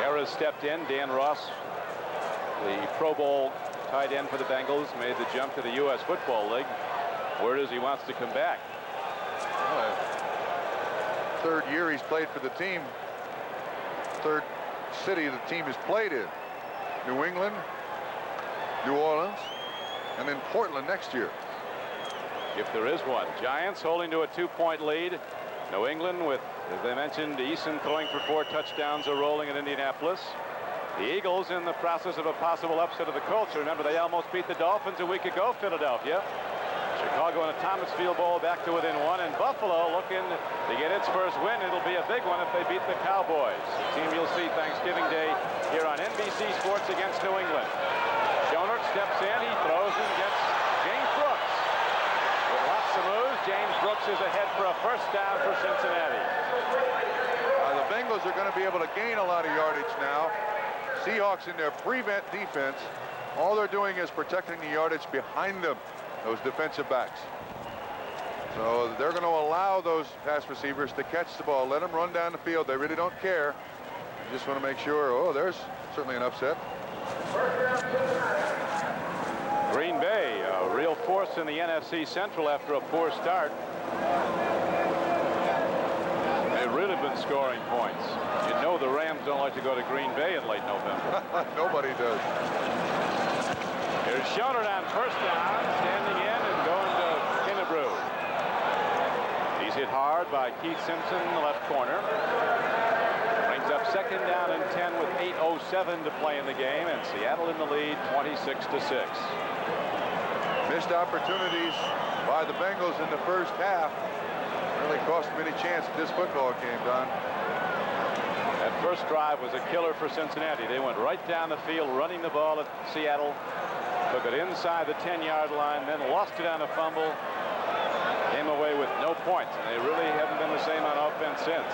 Harris stepped in. Dan Ross, the Pro Bowl tight end for the Bengals, made the jump to the U.S. Football League. Word is he wants to come back. Third year he's played for the team. Third city the team has played in. New England, New Orleans, and then Portland next year. If there is one. Giants holding to a 2-point lead. New England with, as I mentioned, Eason throwing for 4 touchdowns are rolling in Indianapolis. The Eagles in the process of a possible upset of the Colts. Remember, they almost beat the Dolphins a week ago, Philadelphia. Chicago in a Thomas Field Bowl back to within 1, and Buffalo looking to get its first win. It'll be a big one if they beat the Cowboys. The team you'll see Thanksgiving Day here on NBC Sports against New England. Schonert steps in. He throws and gets James Brooks. With lots of moves, James Brooks is ahead for a first down for Cincinnati. The Bengals are going to be able to gain a lot of yardage now. Seahawks in their prevent defense, all they're doing is protecting the yardage behind them, those defensive backs. So they're going to allow those pass receivers to catch the ball, let them run down the field. They really don't care. They just want to make sure. Oh, there's certainly an upset. Green Bay, a real force in the NFC Central after a poor start. They've really been scoring points. You know the Rams don't like to go to Green Bay in late November. Nobody does. Here's Schonert on first down, standing in and going to Kennebrew. He's hit hard by Keith Simpson in the left corner. Brings up second down and 10 with 8:06 2:07 to play in the game, and Seattle in the lead 26-6. Missed opportunities by the Bengals in the first half. Really cost them any chance at this football game, Don. That first drive was a killer for Cincinnati. They went right down the field running the ball at Seattle. Took it inside the 10-yard line, then lost it on a fumble. Came away with no points, and they really haven't been the same on offense since.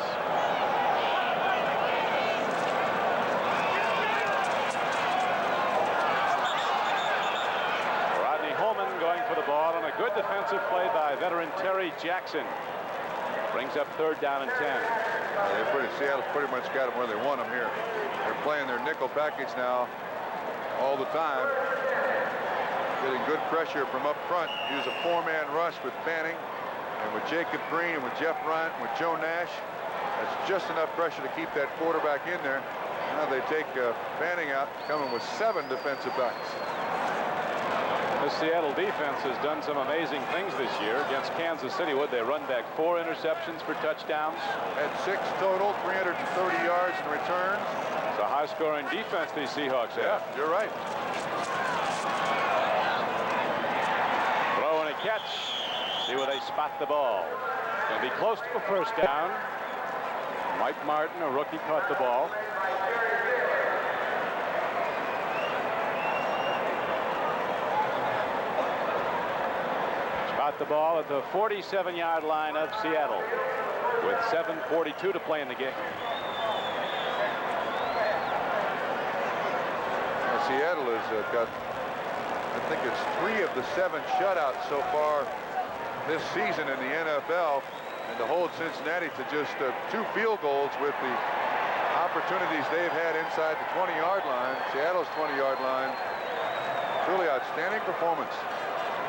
Rodney Holman going for the ball on a good defensive play by veteran Terry Jackson. Brings up 3rd down and 10. Seattle's pretty much got them where they want them here. They're playing their nickel package now all the time. Getting good pressure from up front. Use a 4-man rush with Fanning and with Jacob Green and with Jeff Bryant and with Joe Nash. That's just enough pressure to keep that quarterback in there. Now they take Fanning out, coming with 7 defensive backs. The Seattle defense has done some amazing things this year. Against Kansas City, would they run back 4 interceptions for touchdowns? Had 6 total, 330 yards in returns. It's a high-scoring defense these Seahawks have. Yeah, you're right. Throw and a catch. See where they spot the ball. Going to be close to a first down. Mike Martin, a rookie, caught the ball. Spot the ball at the 47-yard line of Seattle with 7:42 to play in the game. Well, Seattle has got, I think it's 3 of the 7 shutouts so far this season in the NFL, and to hold Cincinnati to just 2 field goals with the opportunities they've had inside the 20-yard line, Seattle's 20-yard line. Truly outstanding performance.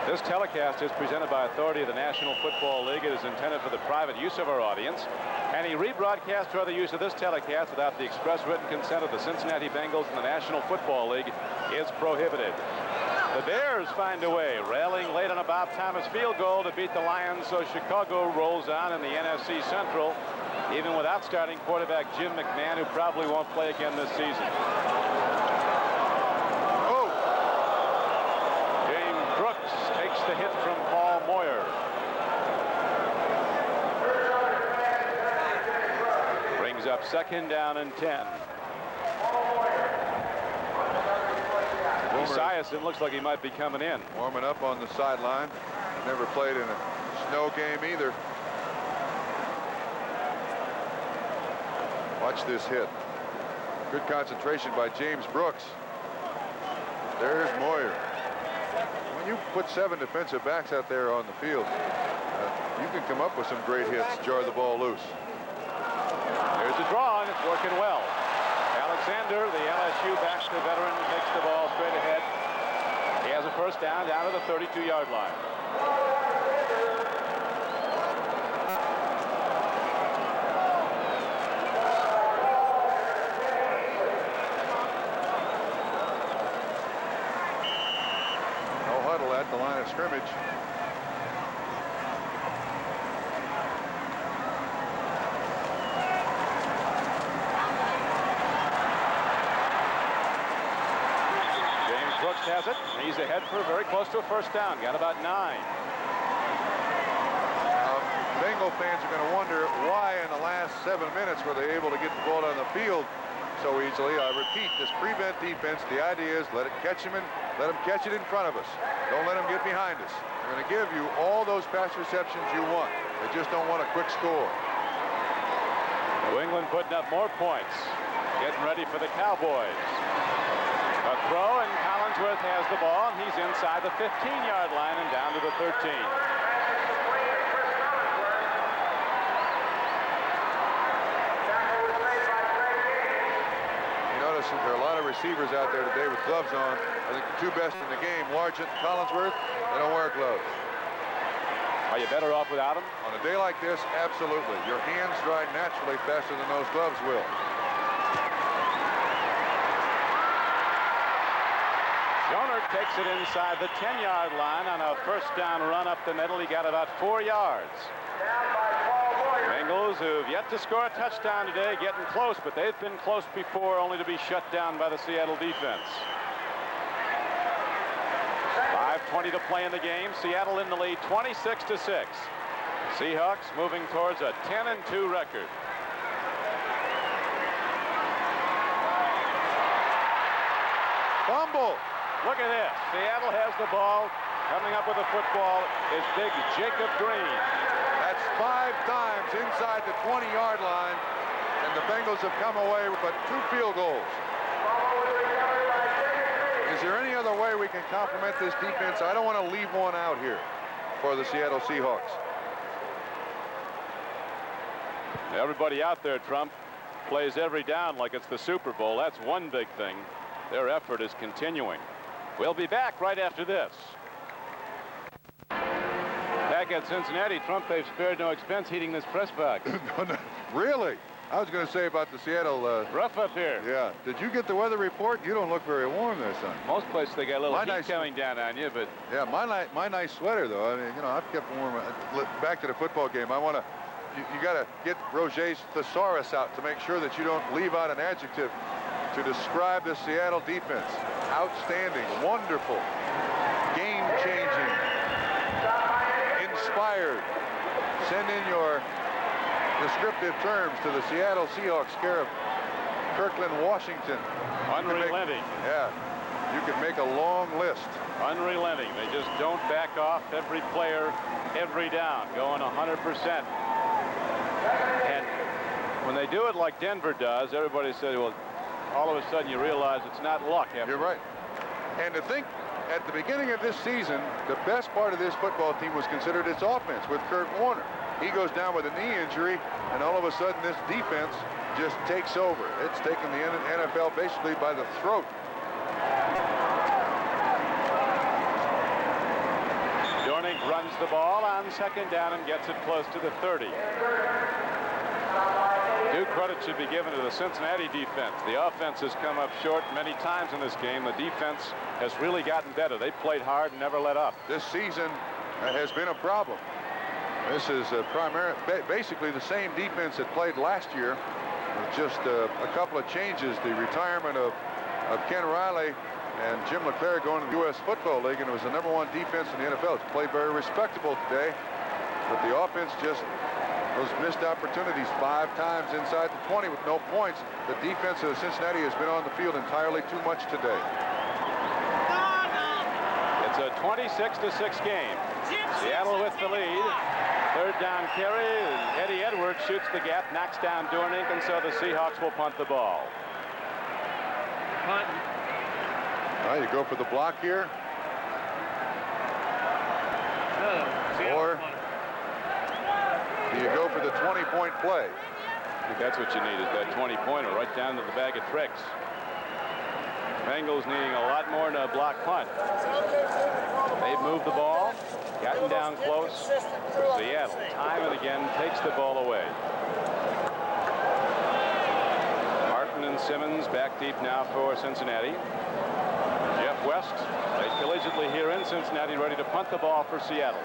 This telecast is presented by authority of the National Football League. It is intended for the private use of our audience. Any rebroadcast or other use of this telecast without the express written consent of the Cincinnati Bengals and the National Football League is prohibited. The Bears find a way, railing late on a Bob Thomas field goal to beat the Lions, so Chicago rolls on in the NFC Central, even without starting quarterback Jim McMahon, who probably won't play again this season. The hit from Paul Moyer. Brings up 2nd down and 10. Esiason looks like he might be coming in. Warming up on the sideline. Never played in a snow game either. Watch this hit. Good concentration by James Brooks. There's Moyer. When you put 7 defensive backs out there on the field, you can come up with some great hits, jar the ball loose. There's a draw, and it's working well. Alexander, the LSU Baxter veteran, takes the ball straight ahead. He has a first down to the 32-yard line. At the line of scrimmage. James Brooks has it. He's ahead for very close to a first down. Got about 9. Bengal fans are going to wonder why in the last 7 minutes were they able to get the ball down the field so easily. I repeat, this prevent defense, the idea is let it catch him and let them catch it in front of us. Don't let them get behind us. They're going to give you all those pass receptions you want. They just don't want a quick score. New England putting up more points. Getting ready for the Cowboys. A throw, and Collinsworth has the ball, and he's inside the 15-yard line and down to the 13. There are a lot of receivers out there today with gloves on. I think the 2 best in the game, Largent and Collinsworth, they don't wear gloves. Are you better off without them? On a day like this, absolutely. Your hands dry naturally faster than those gloves will. Schonert takes it inside the 10-yard line on a first down run up the middle. He got about 4 yards. Bengals, who've yet to score a touchdown today, getting close, but they've been close before, only to be shut down by the Seattle defense. 5:20 to play in the game. Seattle in the lead, 26-6. Seahawks moving towards a 10-2 record. Fumble. Look at this. Seattle has the ball. Coming up with the football is big Jacob Green. That's 5 times inside the 20-yard line, and the Bengals have come away with but 2 field goals. Is there any other way we can compliment this defense? I don't want to leave one out here for the Seattle Seahawks. Everybody out there, Trump, plays every down like it's the Super Bowl. That's one big thing. Their effort is continuing. We'll be back right after this. Back at Cincinnati, Trump, they've spared no expense heating this press box. No, really? I was going to say about the Seattle... rough up here. Yeah. Did you get the weather report? You don't look very warm there, son. Most places they got a little heat coming down on you, but... Yeah, my nice sweater, though. I mean, you know, I've kept warm. Back to the football game. I want to... You got to get Roger's thesaurus out to make sure that you don't leave out an adjective to describe the Seattle defense. Outstanding, wonderful, game-changing, inspired. Send in your descriptive terms to the Seattle Seahawks, care of Kirkland, Washington. Unrelenting. Yeah, you could make a long list. Unrelenting. They just don't back off. Every player, every down, going 100%. And when they do it like Denver does, everybody says, well, all of a sudden you realize it's not luck. You're right. And to think at the beginning of this season, the best part of this football team was considered its offense with Kurt Warner. He goes down with a knee injury, and all of a sudden this defense just takes over. It's taken the NFL basically by the throat. Dornick runs the ball on second down and gets it close to the 30. Due credit should be given to the Cincinnati defense. The offense has come up short many times in this game. The defense has really gotten better. They played hard and never let up. This season has been a problem. This is basically the same defense that played last year, with just a couple of changes. The retirement of Ken Riley and Jim LeClaire going to the U.S. Football League, and it was the #1 defense in the NFL. It's played very respectable today, but the offense just... those missed opportunities 5 times inside the 20 with no points. The defense of Cincinnati has been on the field entirely too much today. It's a 26-6 game. Seattle with the lead. Third down carry, and Eddie Edwards shoots the gap, knocks down Dornick, and so the Seahawks will punt the ball. Punt. Well, you go for the block here. Or do you go for the 20-point play? I think that's what you need, is that 20-pointer right down to the bag of tricks. Bengals needing a lot more than a block punt. They've moved the ball, gotten down close. Seattle, time and again, takes the ball away. Martin and Simmons back deep now for Cincinnati. Jeff West, they collegiately here in Cincinnati, ready to punt the ball for Seattle.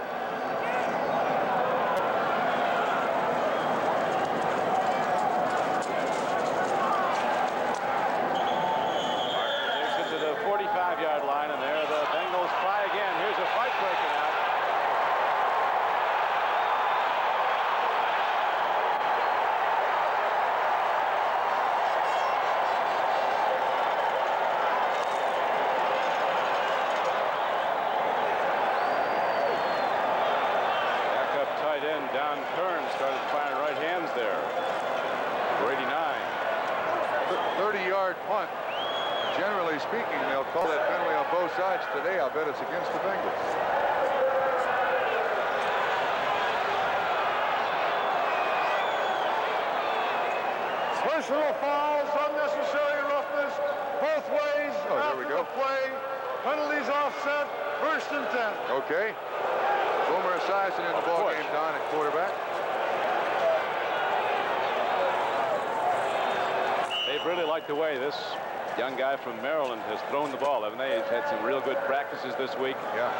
Down Kern started firing right hands there. For 89. 30-yard punt. Generally speaking, they'll call that penalty on both sides today. I'll bet it's against the Bengals. Personal fouls, unnecessary roughness, both ways. There we go. The play. Penalties offset. First and 10. Okay. Boomer Esiason in the ball game, Don, at quarterback. They've really liked the way this young guy from Maryland has thrown the ball, haven't they? He's had some real good practices this week. Yeah.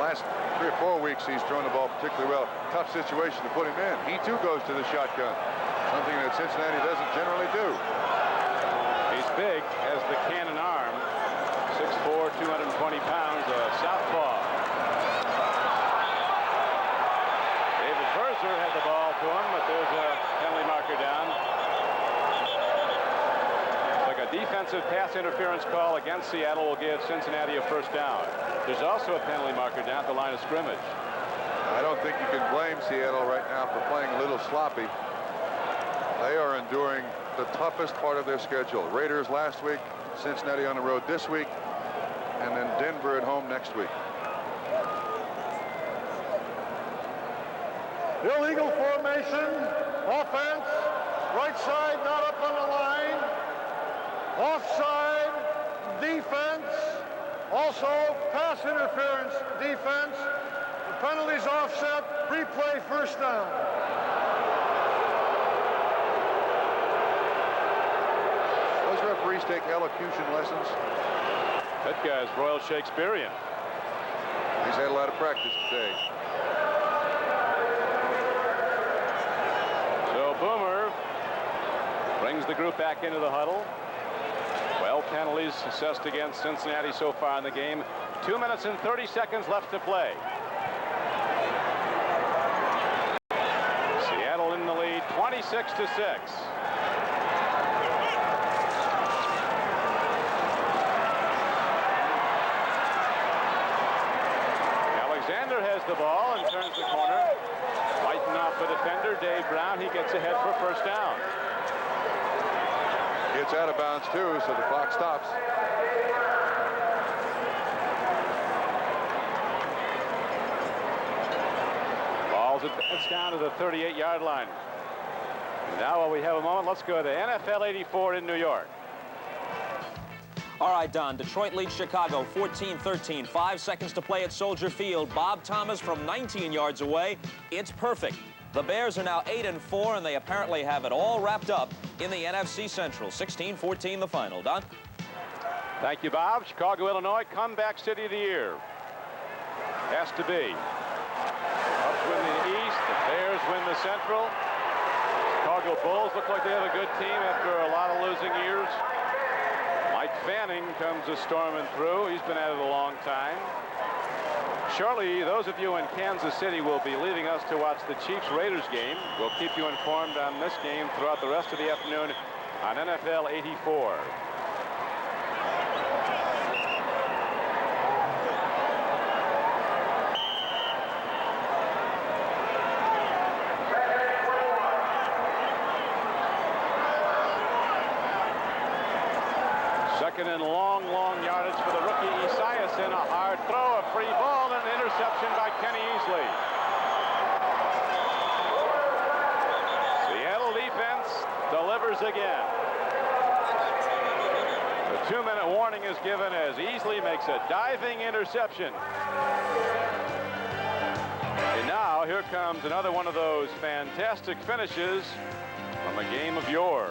last 3 or 4 weeks, he's thrown the ball particularly well. Tough situation to put him in. He too goes to the shotgun, something that Cincinnati doesn't generally do. He's big as the cannon arm, 6'4", 220 pounds, a southpaw. David Berzer had the ball to him, but there's a penalty marker down. Like a defensive pass interference call against Seattle will give Cincinnati a first down. There's also a penalty marker down at the line of scrimmage. I don't think you can blame Seattle right now for playing a little sloppy. They are enduring the toughest part of their schedule. Raiders last week, Cincinnati on the road this week, and then Denver at home next week. Illegal formation, offense, right side not up on the line, offside, defense, also pass interference, defense, the penalties offset, replay first down. Those referees take elocution lessons. That guy's Royal Shakespearean. He's had a lot of practice today. So Boomer brings the group back into the huddle. 12 penalties assessed against Cincinnati so far in the game. 2 minutes and 30 seconds left to play. Seattle in the lead, 26-6. Alexander has the ball and turns the corner. Fighting off the defender, Dave Brown. He gets ahead for first down. Gets out of bounds too, so the clock stops. Ball's advanced down to the 38-yard line. Now while we have a moment, let's go to NFL 84 in New York. All right, Don, Detroit leads Chicago 14-13. 5 seconds to play at Soldier Field. Bob Thomas from 19 yards away. It's perfect. The Bears are now 8-4, and they apparently have it all wrapped up in the NFC Central. 16-14 the final. Don? Thank you, Bob. Chicago, Illinois, comeback city of the year. Has to be. Cubs win the East. The Bears win the Central. Chicago Bulls look like they have a good team after a lot of losing years. Mike Fanning comes storming through. He's been at it a long time. Shortly, those of you in Kansas City will be leaving us to watch the Chiefs-Raiders game. We'll keep you informed on this game throughout the rest of the afternoon on NFL 84. Second and long yardage for the rookie Esiason. A hard throw, a free ball, and an interception by Kenny Easley. Seattle defense delivers again. The 2-minute warning is given as Easley makes a diving interception. And now here comes another one of those fantastic finishes from a game of yore.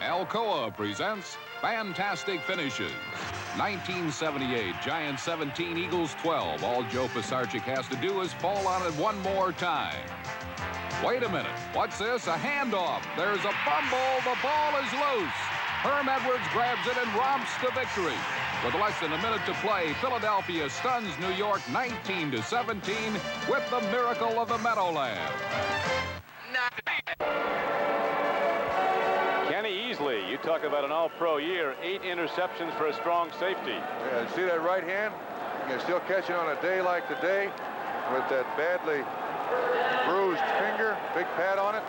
Alcoa presents Fantastic Finishes. 1978, Giants 17, Eagles 12. All Joe Pisarcik has to do is fall on it one more time. Wait a minute. What's this? A handoff. There's a fumble. The ball is loose. Herm Edwards grabs it and romps to victory. With less than a minute to play, Philadelphia stuns New York 19-17 with the miracle of the Meadowland. Kenny Easley, you talk about an all-pro year, 8 interceptions for a strong safety. Yeah, see that right hand? You can still catch it on a day like today with that badly bruised finger, big pad on it.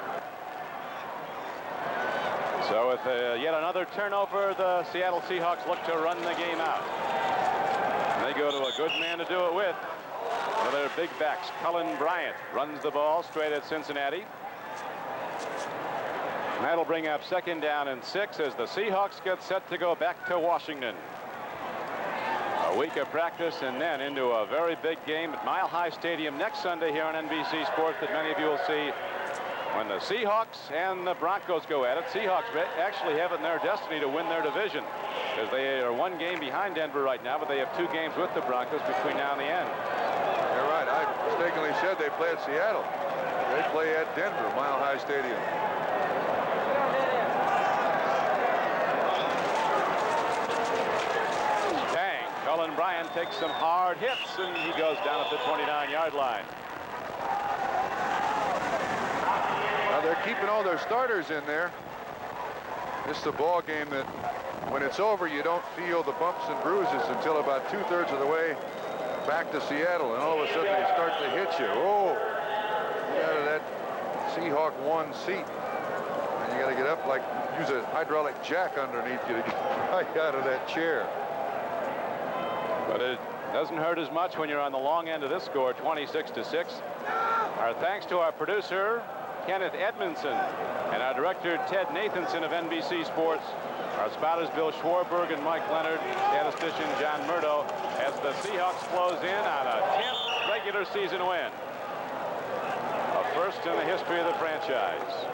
So with yet another turnover, the Seattle Seahawks look to run the game out. And they go to a good man to do it with. One of their big backs, Cullen Bryant, runs the ball straight at Cincinnati. And that'll bring up 2nd down and 6 as the Seahawks get set to go back to Washington. A week of practice and then into a very big game at Mile High Stadium next Sunday here on NBC Sports that many of you will see When the Seahawks and the Broncos go at it, Seahawks actually have it in their destiny to win their division, because they are 1 game behind Denver right now, but they have 2 games with the Broncos between now and the end. You're right. I mistakenly said they play at Seattle. They play at Denver, Mile High Stadium. Cullen Bryant takes some hard hits, and he goes down at the 29-yard line. Now they're keeping all their starters in there. This is a ball game that, when it's over, you don't feel the bumps and bruises until about 2/3 of the way back to Seattle, and all of a sudden they start to hit you. Oh, get out of that Seahawk 1 seat, and you got to get up, like use a hydraulic jack underneath you to get right out of that chair. But it doesn't hurt as much when you're on the long end of this score, 26-6. Our thanks to our producer, Kenneth Edmondson, and our director, Ted Nathanson of NBC Sports. Our spotters, Bill Schwarberg and Mike Leonard, statistician John Murdo, as the Seahawks close in on a 10th regular season win. A first in the history of the franchise.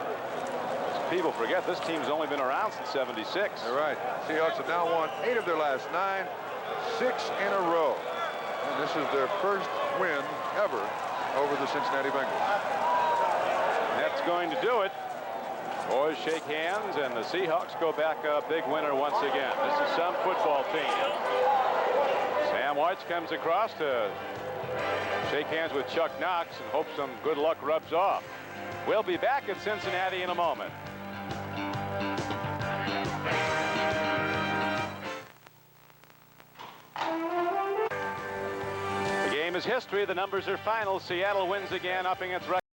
People forget this team's only been around since '76. You're right. Seahawks have now won 8 of their last 9. 6 in a row. And this is their first win ever over the Cincinnati Bengals. That's going to do it. Boys shake hands, and the Seahawks go back a big winner once again. This is some football team. Sam White comes across to shake hands with Chuck Knox and hope some good luck rubs off. We'll be back at Cincinnati in a moment. The game is history. The numbers are final. Seattle wins again, upping its record.